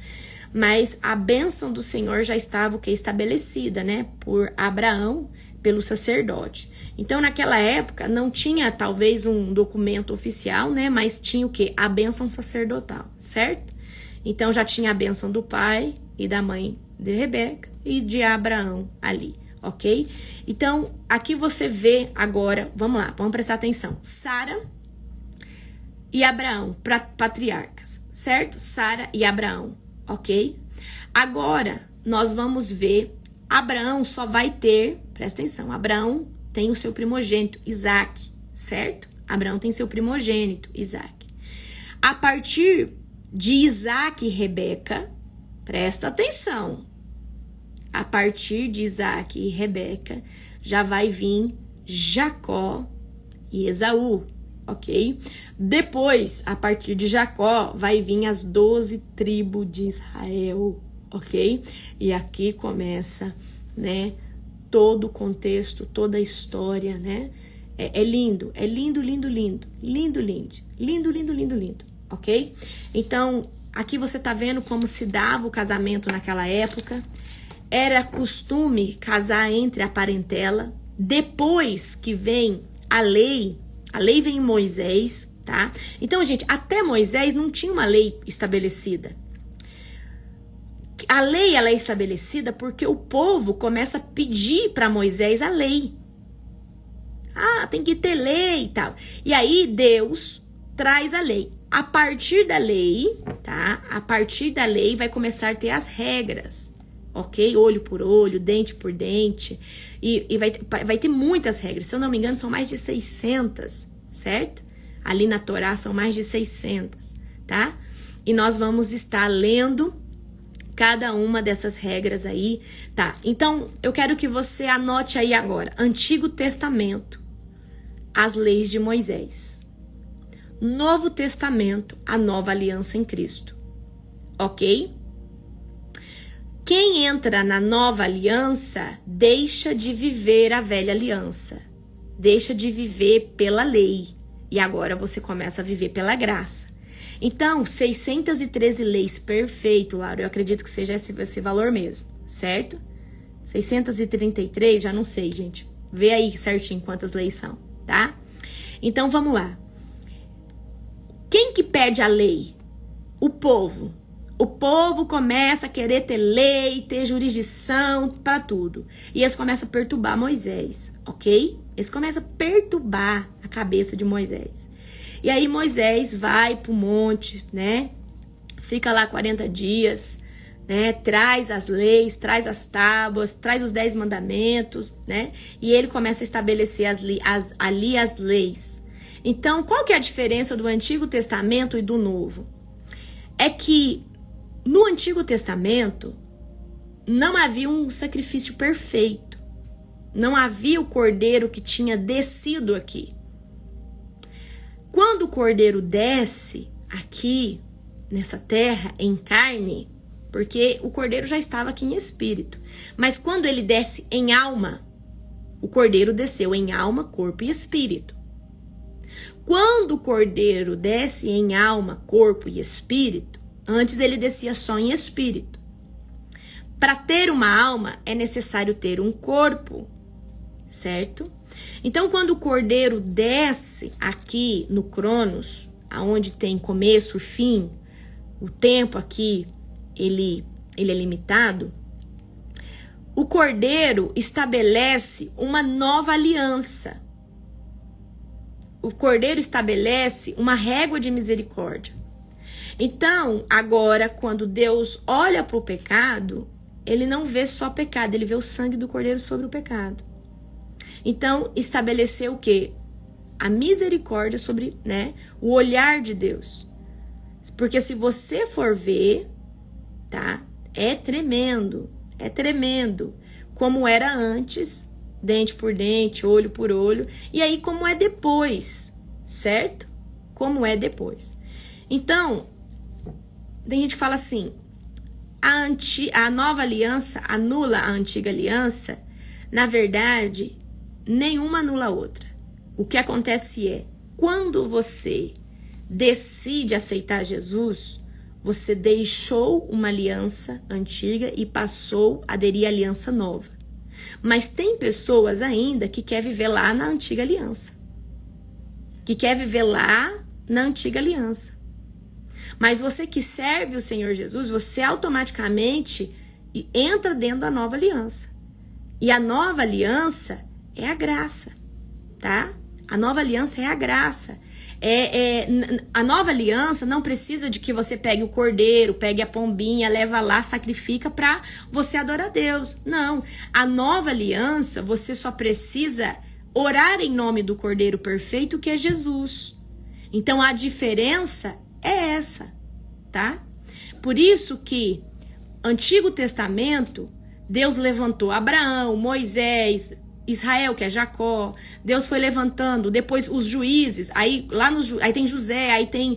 Mas a bênção do Senhor já estava estabelecida, né? Por Abraão, pelo sacerdote. Então, naquela época, não tinha talvez um documento oficial, né? Mas tinha o quê? A bênção sacerdotal, certo? Então, já tinha a bênção do pai e da mãe de Rebeca e de Abraão ali, ok? Então, aqui você vê agora, vamos lá, vamos prestar atenção. Sara e Abraão, patriarcas, certo? Sara e Abraão, ok? Agora, nós vamos ver, Abraão só vai ter, presta atenção, Abraão tem o seu primogênito, Isaque, certo? Abraão tem seu primogênito, Isaque. A partir de Isaque e Rebeca, presta atenção, a partir de Isaque e Rebeca, já vai vir Jacó e Esaú, ok? Depois, a partir de Jacó, vai vir as 12 tribos de Israel, ok? E aqui começa, né, todo o contexto, toda a história, né? É lindo, lindo, lindo, lindo, lindo, lindo, ok? Então, aqui você tá vendo como se dava o casamento naquela época. Era costume casar entre a parentela. Depois que vem a lei vem em Moisés, tá? Então, gente, até Moisés não tinha uma lei estabelecida. A lei, ela é estabelecida porque o povo começa a pedir para Moisés a lei. Ah, tem que ter lei e tal. E aí Deus traz a lei. A partir da lei, tá? A partir da lei vai começar a ter as regras, ok? Olho por olho, dente por dente. E vai ter muitas regras. Se eu não me engano, são mais de 600, certo? Ali na Torá são mais de 600, tá? E nós vamos estar lendo cada uma dessas regras aí, tá? Então, eu quero que você anote aí agora. Antigo Testamento, as leis de Moisés. Novo Testamento, a nova aliança em Cristo. Ok? Quem entra na nova aliança deixa de viver a velha aliança. Deixa de viver pela lei. E agora você começa a viver pela graça. Então, 613 leis, perfeito, Laura. Eu acredito que seja esse valor mesmo, certo? 633, já não sei, gente. Vê aí certinho quantas leis são, tá? Então, vamos lá. Quem que pede a lei? O povo. O povo começa a querer ter lei, ter jurisdição para tudo. E eles começam a perturbar Moisés, ok? Eles começam a perturbar a cabeça de Moisés. E aí Moisés vai pro monte, né? Fica lá 40 dias, né? Traz as leis, traz as tábuas, traz os 10 mandamentos, né? E ele começa a estabelecer ali as leis. Então, qual que é a diferença do Antigo Testamento e do Novo? É que no Antigo Testamento não havia um sacrifício perfeito. Não havia o cordeiro que tinha descido aqui. Quando o cordeiro desce aqui nessa terra em carne, porque o cordeiro já estava aqui em espírito, mas quando ele desce em alma, o cordeiro desceu em alma, corpo e espírito. Quando o cordeiro desce em alma, corpo e espírito, antes ele descia só em espírito. Para ter uma alma é necessário ter um corpo, certo? Então, quando o cordeiro desce aqui no Cronos, aonde tem começo, fim, o tempo aqui, ele é limitado, o cordeiro estabelece uma nova aliança. O cordeiro estabelece uma régua de misericórdia. Então, agora, quando Deus olha para o pecado, ele não vê só pecado, ele vê o sangue do cordeiro sobre o pecado. Então, estabeleceu o quê? A misericórdia sobre, né, o olhar de Deus. Porque se você for ver, tá? É tremendo, como era antes, dente por dente, olho por olho, e aí como é depois, certo? Como é depois. Então, tem gente que fala assim, a nova aliança anula a antiga aliança. Na verdade, nenhuma anula a outra. O que acontece é, quando você decide aceitar Jesus, você deixou uma aliança antiga e passou a aderir à aliança nova. Mas tem pessoas ainda que quer viver lá na antiga aliança. Mas você que serve o Senhor Jesus, você automaticamente entra dentro da nova aliança. E a nova aliança é a graça, tá? A nova aliança é a graça. A nova aliança não precisa de que você pegue o cordeiro, pegue a pombinha, leva lá, sacrifica para você adorar a Deus. Não. A nova aliança, você só precisa orar em nome do cordeiro perfeito, que é Jesus. Então, a diferença é essa, tá? Por isso que Antigo Testamento, Deus levantou Abraão, Moisés, Israel, que é Jacó, Deus foi levantando, depois os juízes, aí tem José, aí tem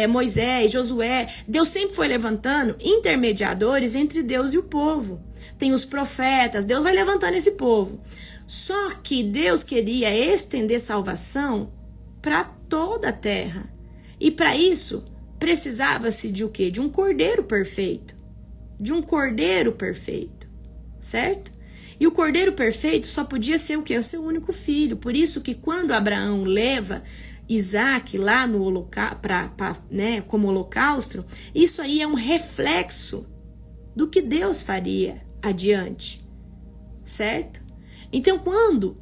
Moisés, Josué, Deus sempre foi levantando intermediadores entre Deus e o povo. Tem os profetas, Deus vai levantando esse povo. Só que Deus queria estender salvação para toda a terra. E para isso, precisava-se de o quê? De um cordeiro perfeito. De um cordeiro perfeito, certo? E o cordeiro perfeito só podia ser o quê? O seu único filho. Por isso que quando Abraão leva Isaac lá no como holocausto, isso aí é um reflexo do que Deus faria adiante, certo? Então, quando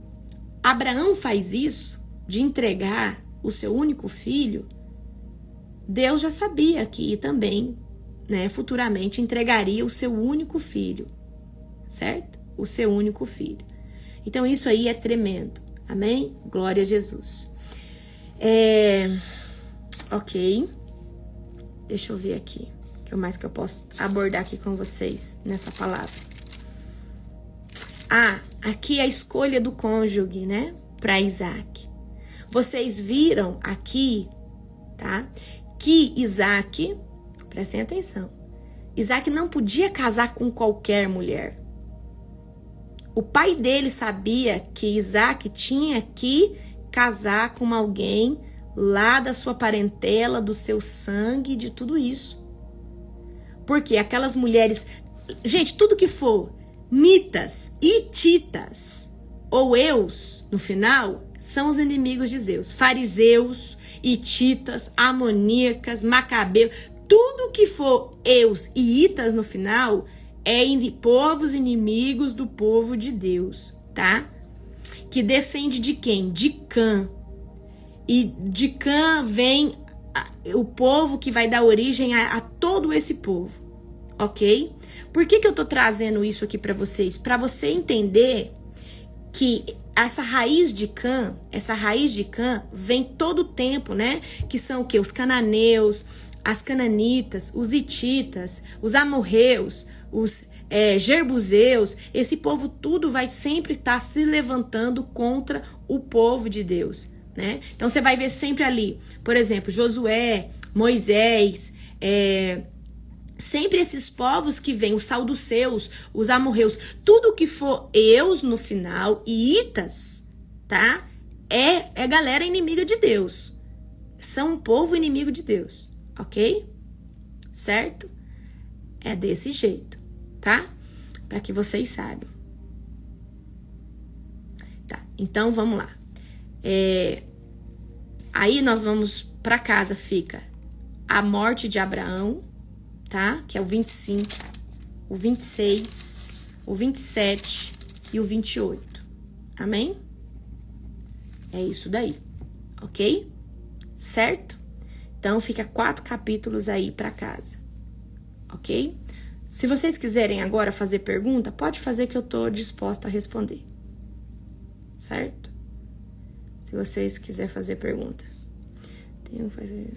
Abraão faz isso, de entregar o seu único filho, Deus já sabia que também, futuramente entregaria o seu único filho, certo? O seu único filho. Então, isso aí é tremendo. Amém? Glória a Jesus. Ok. Deixa eu ver aqui. O que mais que eu posso abordar aqui com vocês nessa palavra? Aqui é a escolha do cônjuge, para Isaac. Vocês viram aqui, tá? Que Isaac, prestem atenção, Isaac não podia casar com qualquer mulher. O pai dele sabia que Isaac tinha que casar com alguém lá da sua parentela, do seu sangue, de tudo isso. Porque aquelas mulheres, gente, tudo que for mitas, hititas ou eus, no final, são os inimigos de Deus. Fariseus, hititas, amoníacas, macabeus, tudo que for eus e itas no final é povos inimigos do povo de Deus, tá? Que descende de quem? De Cã. E de Cã vem o povo que vai dar origem a todo esse povo, ok? Por que eu tô trazendo isso aqui para vocês? Para você entender que essa raiz de Cã vem todo o tempo, Que são o quê? Os cananeus, as cananitas, os hititas, os amorreus, os Jebuseus, esse povo tudo vai sempre estar se levantando contra o povo de Deus, Então você vai ver sempre ali, por exemplo, Josué, Moisés, sempre esses povos que vêm, os saduceus, os amorreus, tudo que for eus no final e itas, tá? É galera inimiga de Deus. São um povo inimigo de Deus, ok? Certo? É desse jeito, tá? Para que vocês saibam. Tá, então vamos lá. Aí nós vamos para casa, fica a morte de Abraão, tá? Que é o 25, o 26, o 27 e o 28. Amém? É isso daí, ok? Certo? Então fica 4 capítulos aí para casa, ok? Se vocês quiserem agora fazer pergunta, pode fazer que eu tô disposta a responder, certo? Se vocês quiserem fazer pergunta. Tenho que fazer...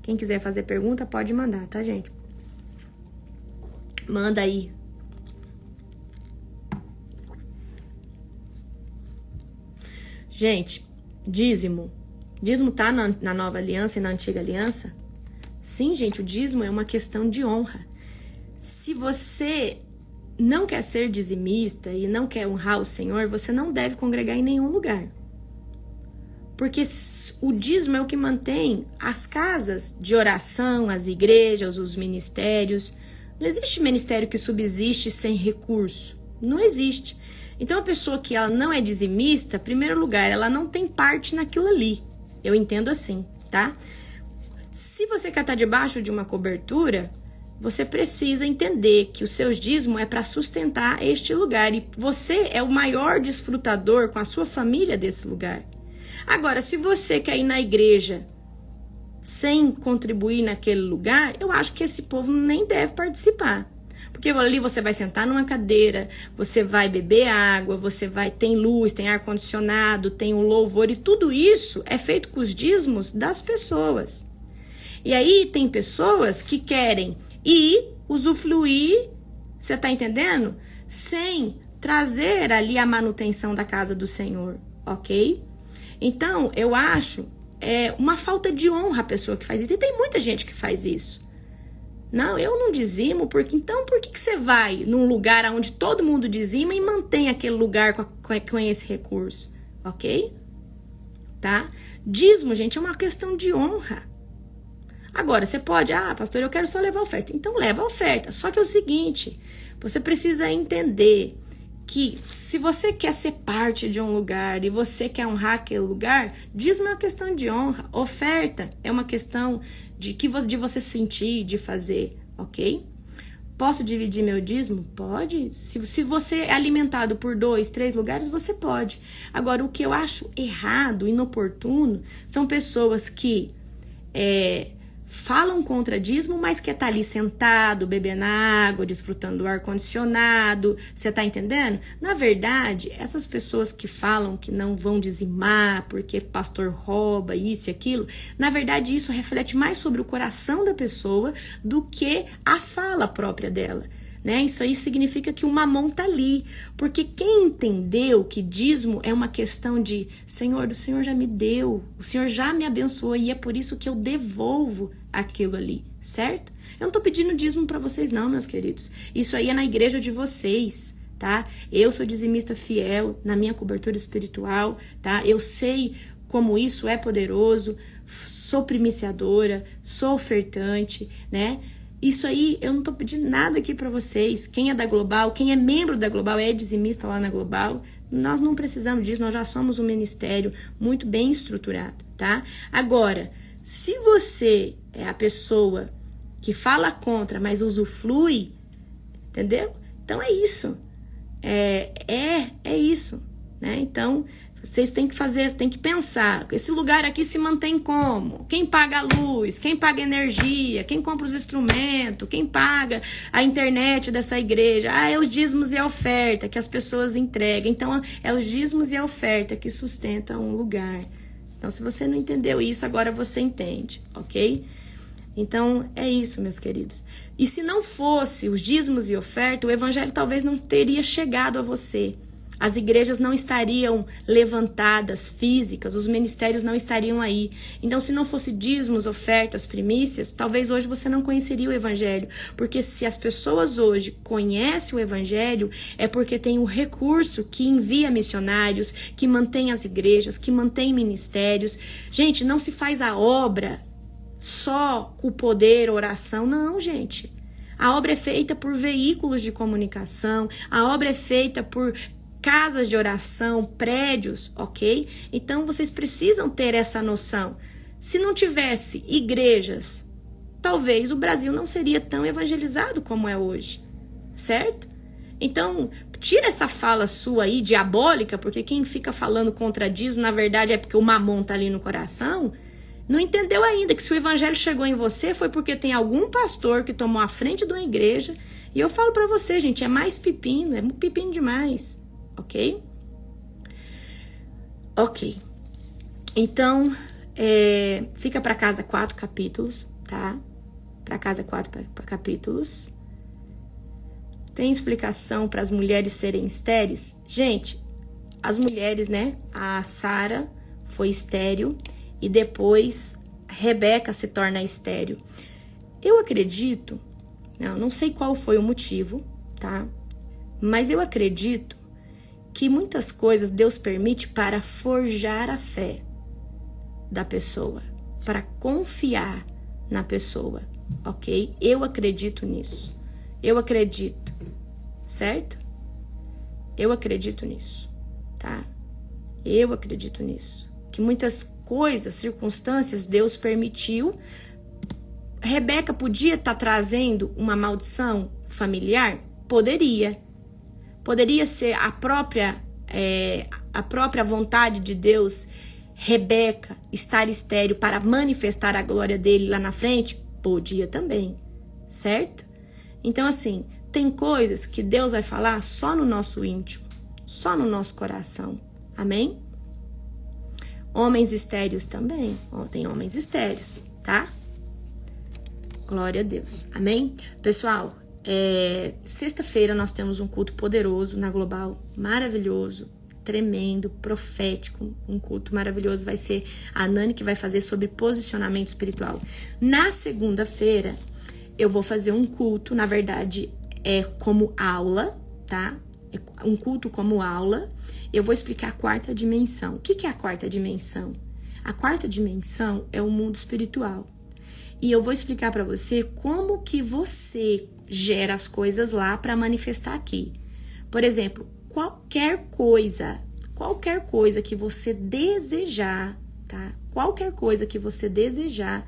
Quem quiser fazer pergunta, pode mandar, tá, gente? Manda aí. Gente, dízimo. Dízimo tá na nova aliança e na antiga aliança? Sim, gente, o dízimo é uma questão de honra. Se você não quer ser dizimista e não quer honrar o Senhor, você não deve congregar em nenhum lugar. Porque o dízimo é o que mantém as casas de oração, as igrejas, os ministérios. Não existe ministério que subsiste sem recurso. Não existe. Então, a pessoa que ela não é dizimista, em primeiro lugar, ela não tem parte naquilo ali. Eu entendo assim, tá? Se você quer estar debaixo de uma cobertura, você precisa entender que o seu dízimo é para sustentar este lugar. E você é o maior desfrutador com a sua família desse lugar. Agora, se você quer ir na igreja sem contribuir naquele lugar, eu acho que esse povo nem deve participar. Porque ali você vai sentar numa cadeira, você vai beber água, tem luz, tem ar-condicionado, tem um louvor, e tudo isso é feito com os dízimos das pessoas. E aí tem pessoas que querem ir, usufruir, você tá entendendo? sem trazer ali a manutenção da casa do Senhor, ok? Então, eu acho uma falta de honra a pessoa que faz isso. E tem muita gente que faz isso. Não, eu não dizimo, porque então por que você vai num lugar onde todo mundo dizima e mantém aquele lugar com esse recurso, ok? Tá? Dízimo, gente, é uma questão de honra. Agora, você pode, pastor, eu quero só levar a oferta. Então, leva a oferta. Só que é o seguinte, você precisa entender que se você quer ser parte de um lugar e você quer honrar aquele lugar, dízimo é uma questão de honra. Oferta é uma questão de você sentir, de fazer, ok? Posso dividir meu dízimo? Pode. Se você é alimentado por 2, 3 lugares, você pode. Agora, o que eu acho errado, inoportuno, são pessoas que falam contra dízimo, mas quer estar ali sentado, bebendo água, desfrutando do ar-condicionado. Você tá entendendo? Na verdade, essas pessoas que falam que não vão dizimar porque pastor rouba isso e aquilo, na verdade isso reflete mais sobre o coração da pessoa do que a fala própria dela. Né? Isso aí significa que o mamão tá ali, porque quem entendeu que dízimo é uma questão de Senhor, o Senhor já me deu, o Senhor já me abençoou e é por isso que eu devolvo aquilo ali, certo? Eu não tô pedindo dízimo para vocês não, meus queridos, isso aí é na igreja de vocês, tá? Eu sou dizimista fiel na minha cobertura espiritual, tá? Eu sei como isso é poderoso, sou primiciadora, sou ofertante, né? Isso aí, eu não tô pedindo nada aqui pra vocês. Quem é da Global, quem é membro da Global, é dizimista lá na Global. Nós não precisamos disso, nós já somos um ministério muito bem estruturado, tá? Agora, se você é a pessoa que fala contra, mas usufrui, entendeu? Então é isso. É isso, né? Então, vocês têm que pensar, esse lugar aqui se mantém como? Quem paga a luz? Quem paga a energia? Quem compra os instrumentos? Quem paga a internet dessa igreja? É os dízimos e a oferta que as pessoas entregam. Então, é os dízimos e a oferta que sustentam um lugar. Então, se você não entendeu isso, agora você entende, ok? Então, é isso, meus queridos. E se não fosse os dízimos e oferta, o evangelho talvez não teria chegado a você. As igrejas não estariam levantadas físicas, os ministérios não estariam aí. Então, se não fosse dízimos, ofertas, primícias, talvez hoje você não conheceria o evangelho. Porque se as pessoas hoje conhecem o evangelho, é porque tem um recurso que envia missionários, que mantém as igrejas, que mantém ministérios. Gente, não se faz a obra só com o poder, oração. Não, gente. A obra é feita por veículos de comunicação, a obra é feita por casas de oração, prédios, ok? Então, vocês precisam ter essa noção. Se não tivesse igrejas, talvez o Brasil não seria tão evangelizado como é hoje, certo? Então, tira essa fala sua aí, diabólica, porque quem fica falando contra dízimo, na verdade, é porque o mamão tá ali no coração. Não entendeu ainda que se o evangelho chegou em você foi porque tem algum pastor que tomou a frente de uma igreja. E eu falo pra você, gente, é mais pepino, é pepino demais. Ok? Ok. Então, fica para casa 4 capítulos, tá? Para casa 4 capítulos. Tem explicação para as mulheres serem estéreis? Gente, as mulheres, né? A Sara foi estéril e depois Rebeca se torna estéril. Eu acredito, não sei qual foi o motivo, tá? Mas eu acredito que muitas coisas Deus permite para forjar a fé da pessoa, para confiar na pessoa, ok? Eu acredito nisso. Eu acredito, certo? Eu acredito nisso, tá? Eu acredito nisso. Que muitas coisas, circunstâncias, Deus permitiu. Rebeca podia estar trazendo uma maldição familiar? Poderia. Poderia ser a própria vontade de Deus, Rebeca, estar estéril para manifestar a glória dele lá na frente? Podia também, certo? Então, assim, tem coisas que Deus vai falar só no nosso íntimo, só no nosso coração, amém? Homens estéreis também, tem homens estéreis, tá? Glória a Deus, amém? Pessoal, Sexta-feira nós temos um culto poderoso na Global, maravilhoso, tremendo, profético, um culto maravilhoso. Vai ser a Nani que vai fazer sobre posicionamento espiritual. Na segunda-feira eu vou fazer um culto, na verdade é como aula, tá? É um culto como aula. Eu vou explicar a quarta dimensão. O que é a quarta dimensão? A quarta dimensão é o mundo espiritual. E eu vou explicar para você como que você gera as coisas lá para manifestar aqui. Por exemplo, qualquer coisa que você desejar, tá? Qualquer coisa que você desejar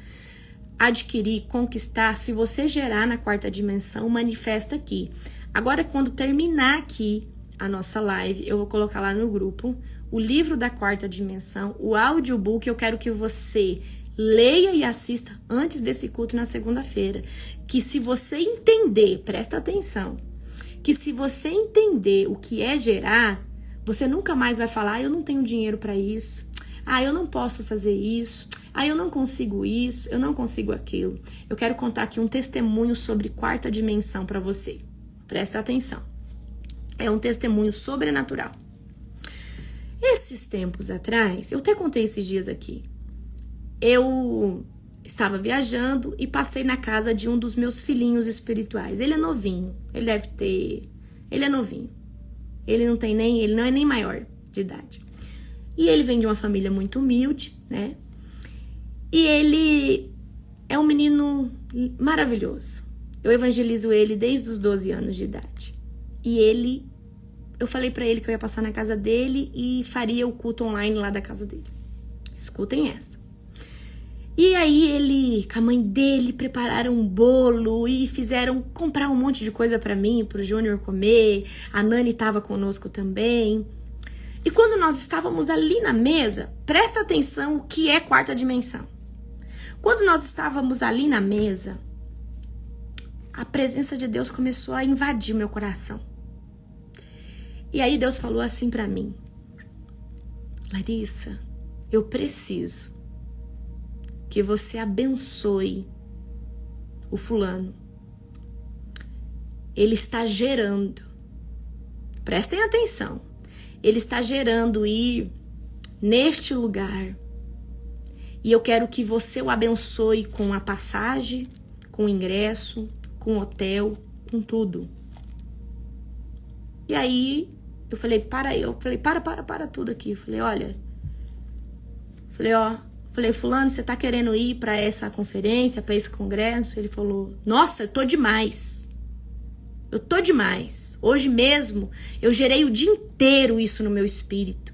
adquirir, conquistar, se você gerar na quarta dimensão, manifesta aqui. Agora, quando terminar aqui a nossa live, eu vou colocar lá no grupo o livro da quarta dimensão, o audiobook. Eu quero que você leia e assista antes desse culto na segunda-feira. Que se você entender, presta atenção, que se você entender o que é gerar, você nunca mais vai falar, eu não tenho dinheiro para isso, eu não posso fazer isso, eu não consigo isso, eu não consigo aquilo. Eu quero contar aqui um testemunho sobre quarta dimensão para você. Presta atenção. É um testemunho sobrenatural. Esses tempos atrás, eu até contei esses dias aqui, eu estava viajando e passei na casa de um dos meus filhinhos espirituais. Ele é novinho, ele é novinho. Ele não é nem maior de idade. E ele vem de uma família muito humilde, né? E ele é um menino maravilhoso. Eu evangelizo ele desde os 12 anos de idade. E eu falei pra ele que eu ia passar na casa dele e faria o culto online lá da casa dele. Escutem essa. E aí ele, com a mãe dele, prepararam um bolo e fizeram comprar um monte de coisa pra mim, pro Júnior comer. A Nani tava conosco também. E quando nós estávamos ali na mesa, presta atenção o que é quarta dimensão. Quando nós estávamos ali na mesa, a presença de Deus começou a invadir o meu coração. E aí Deus falou assim pra mim: Larissa, eu preciso que você abençoe o fulano. Ele está gerando. Prestem atenção. Ele está gerando ir neste lugar. E eu quero que você o abençoe com a passagem, com o ingresso, com o hotel, com tudo. E aí eu falei, para tudo aqui. Eu falei, fulano, você tá querendo ir para essa conferência, para esse congresso? Ele falou, nossa, eu tô demais. Hoje mesmo, eu gerei o dia inteiro isso no meu espírito.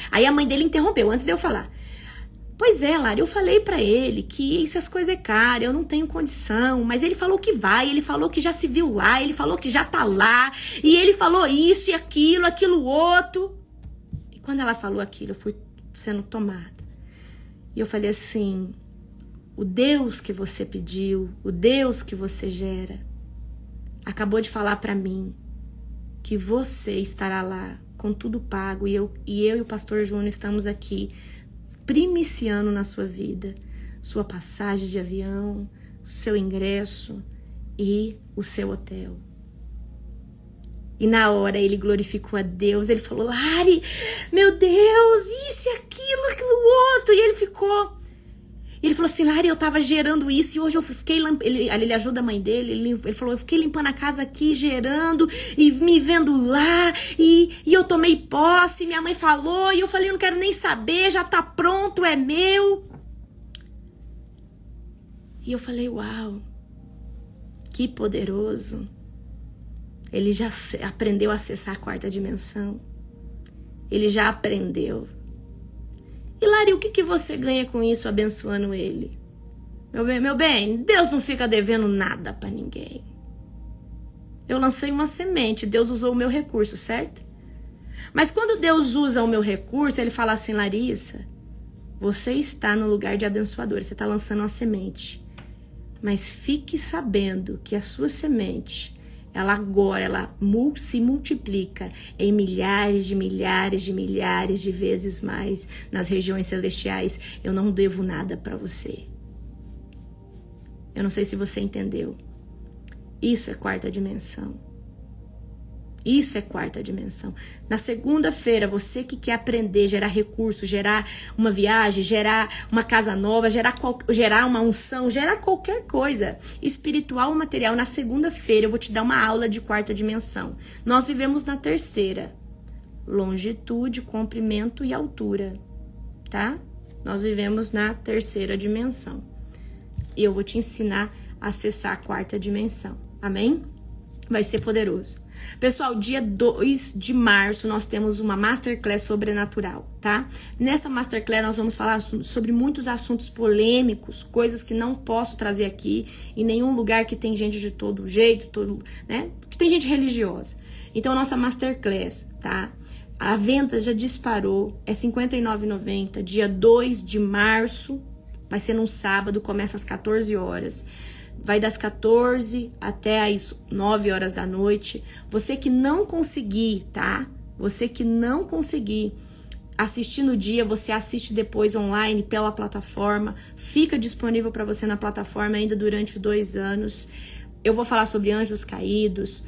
Aí a mãe dele interrompeu, antes de eu falar. Pois é, Lara, eu falei pra ele que essas coisas é caro, eu não tenho condição, mas ele falou que vai, ele falou que já se viu lá, ele falou que já tá lá, e ele falou isso e aquilo outro. E quando ela falou aquilo, eu fui sendo tomada. E eu falei assim, o Deus que você pediu, o Deus que você gera, acabou de falar pra mim que você estará lá com tudo pago, e eu e o pastor Júnior estamos aqui primiciando na sua vida, sua passagem de avião, seu ingresso e o seu hotel. E na hora ele glorificou a Deus, ele falou, Lari, meu Deus, isso e aquilo outro. E ele falou assim, Lari, eu tava gerando isso e hoje eu fiquei, ele ajuda a mãe dele, ele falou, eu fiquei limpando a casa aqui, gerando e me vendo lá e eu tomei posse, minha mãe falou e eu falei, eu não quero nem saber, já tá pronto, é meu. E eu falei, uau, que poderoso. Ele já aprendeu a acessar a quarta dimensão. Ele já aprendeu. E Lari, o que você ganha com isso abençoando ele? Meu bem, Deus não fica devendo nada pra ninguém. Eu lancei uma semente, Deus usou o meu recurso, certo? Mas quando Deus usa o meu recurso, ele fala assim, Larissa, você está no lugar de abençoador, você está lançando uma semente. Mas fique sabendo que a sua semente, ela se multiplica em milhares de vezes mais nas regiões celestiais. Eu não devo nada para você. Eu não sei se você entendeu. Isso é quarta dimensão. Isso é quarta dimensão. Na segunda-feira, você que quer aprender, gerar recursos, gerar uma viagem, gerar uma casa nova, gerar uma unção, gerar qualquer coisa, espiritual ou material, na segunda-feira eu vou te dar uma aula de quarta dimensão. Nós vivemos na terceira. Longitude, comprimento e altura, tá? Nós vivemos na terceira dimensão. E eu vou te ensinar a acessar a quarta dimensão. Amém? Vai ser poderoso. Pessoal, dia 2 de março nós temos uma Masterclass sobrenatural, tá? Nessa Masterclass nós vamos falar sobre muitos assuntos polêmicos, coisas que não posso trazer aqui em nenhum lugar que tem gente de todo jeito, né? Que tem gente religiosa. Então, nossa Masterclass, tá? A venda já disparou, é R$ 59,90, dia 2 de março, vai ser num sábado, começa às 14 horas. Vai das 14 até as 9 horas da noite. Você que não conseguir, tá? Você que não conseguir assistir no dia, você assiste depois online pela plataforma. Fica disponível para você na plataforma ainda durante 2 anos. Eu vou falar sobre anjos caídos,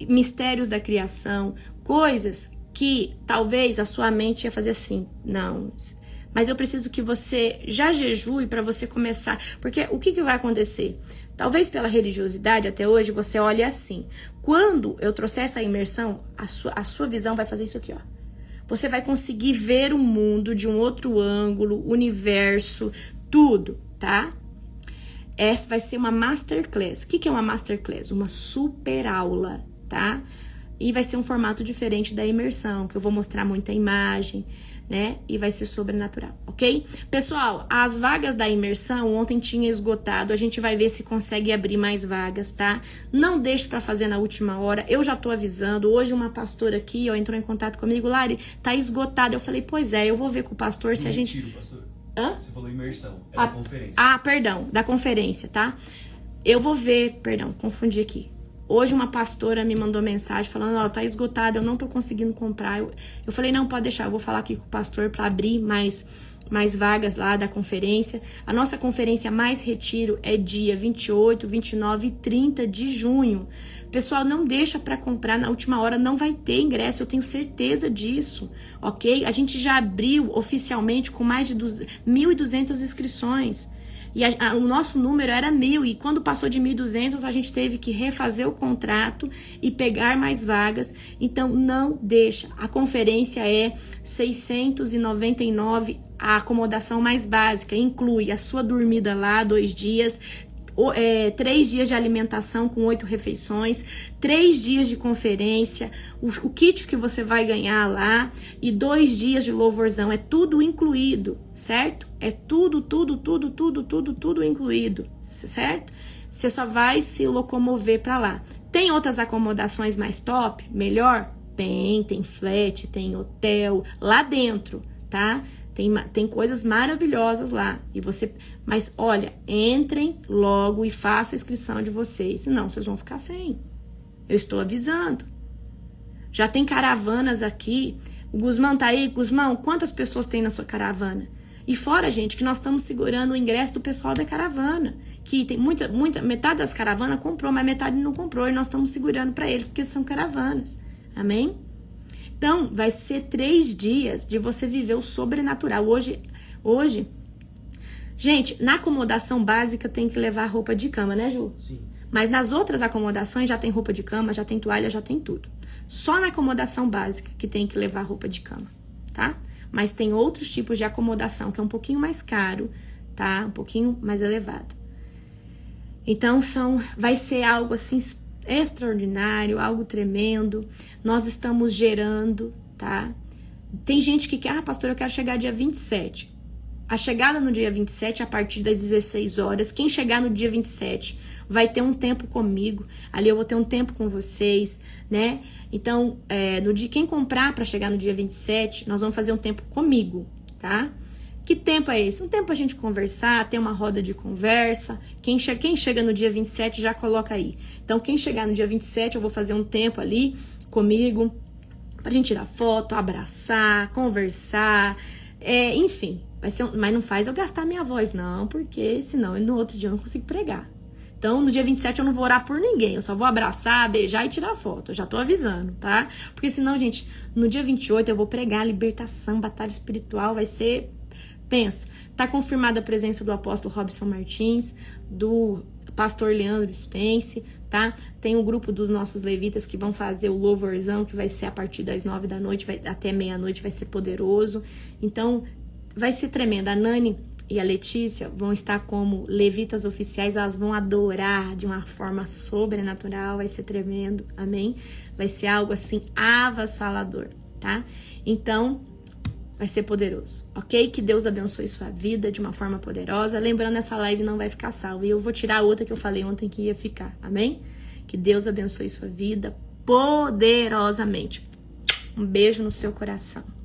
mistérios da criação, coisas que talvez a sua mente ia fazer assim, não, mas eu preciso que você já jejue para você começar, porque o que vai acontecer? Talvez pela religiosidade até hoje você olhe assim, quando eu trouxer essa imersão, a sua visão vai fazer isso aqui, ó. Você vai conseguir ver o mundo de um outro ângulo, universo, tudo, tá? Essa vai ser uma Masterclass. O que é uma Masterclass? Uma super aula, tá? E vai ser um formato diferente da imersão, que eu vou mostrar muita imagem, né? E vai ser sobrenatural, ok? Pessoal, as vagas da imersão ontem tinha esgotado. A gente vai ver se consegue abrir mais vagas, tá? Não deixe pra fazer na última hora. Eu já tô avisando. Hoje uma pastora aqui, ó, entrou em contato comigo. Lari, tá esgotado. Eu falei, pois é, eu vou ver com o pastor se a gente... pastor. Hã? Você falou imersão, é da conferência. Ah, perdão, da conferência, tá? Eu vou ver, perdão, confundi aqui. Hoje uma pastora me mandou mensagem falando, ó, tá esgotado, eu não tô conseguindo comprar. Eu falei, não, pode deixar, eu vou falar aqui com o pastor para abrir mais vagas lá da conferência. A nossa conferência mais retiro é dia 28, 29 e 30 de junho. Pessoal, não deixa para comprar na última hora, não vai ter ingresso, eu tenho certeza disso, ok? A gente já abriu oficialmente com mais de 1.200 inscrições. E o nosso número era 1.000, e quando passou de 1.200, a gente teve que refazer o contrato e pegar mais vagas. Então, não deixa. A conferência é 699, a acomodação mais básica. Inclui a sua dormida lá, 2 dias, 3 dias de alimentação com 8 refeições, 3 dias de conferência, o kit que você vai ganhar lá e 2 dias de louvorzão, é tudo incluído, certo? É tudo incluído, certo? Você só vai se locomover para lá. Tem outras acomodações mais top, melhor? Tem flat, tem hotel lá dentro, tá? Tem coisas maravilhosas lá. Mas olha, entrem logo e façam a inscrição de vocês. Senão vocês vão ficar sem. Eu estou avisando. Já tem caravanas aqui. O Guzmão tá aí. Guzmão, quantas pessoas tem na sua caravana? E fora, gente, que nós estamos segurando o ingresso do pessoal da caravana. Que tem metade das caravanas comprou, mas metade não comprou. E nós estamos segurando para eles, porque são caravanas. Amém? Então, vai ser 3 dias de você viver o sobrenatural. Hoje, gente, na acomodação básica tem que levar roupa de cama, né, Ju? Sim. Mas nas outras acomodações já tem roupa de cama, já tem toalha, já tem tudo. Só na acomodação básica que tem que levar roupa de cama, tá? Mas tem outros tipos de acomodação que é um pouquinho mais caro, tá? Um pouquinho mais elevado. Então, vai ser algo assim extraordinário, algo tremendo. Nós estamos gerando, tá? Tem gente que quer, pastor, eu quero chegar dia 27. A chegada no dia 27, a partir das 16 horas. Quem chegar no dia 27 vai ter um tempo comigo. Ali eu vou ter um tempo com vocês, né? Então, quem comprar para chegar no dia 27, nós vamos fazer um tempo comigo, tá? Que tempo é esse? Um tempo pra gente conversar, ter uma roda de conversa. Quem chega no dia 27 já coloca aí. Então, quem chegar no dia 27, eu vou fazer um tempo ali comigo pra gente tirar foto, abraçar, conversar, enfim. Vai ser mas não faz eu gastar minha voz, não, porque senão no outro dia eu não consigo pregar. Então, no dia 27 eu não vou orar por ninguém. Eu só vou abraçar, beijar e tirar foto. Eu já tô avisando, tá? Porque senão, gente, no dia 28 eu vou pregar libertação, batalha espiritual. Vai ser... Pensa, tá confirmada a presença do apóstolo Robson Martins, do pastor Leandro Spence, tá? Tem o grupo dos nossos levitas que vão fazer o louvorzão, que vai ser a partir das 9 da noite, até meia-noite, vai ser poderoso. Então, vai ser tremendo. A Nani e a Letícia vão estar como levitas oficiais, elas vão adorar de uma forma sobrenatural, vai ser tremendo, amém? Vai ser algo assim avassalador, tá? Então, vai ser poderoso, ok? Que Deus abençoe sua vida de uma forma poderosa. Lembrando, essa live não vai ficar salva, e eu vou tirar a outra que eu falei ontem que ia ficar, amém? Que Deus abençoe sua vida poderosamente. Um beijo no seu coração.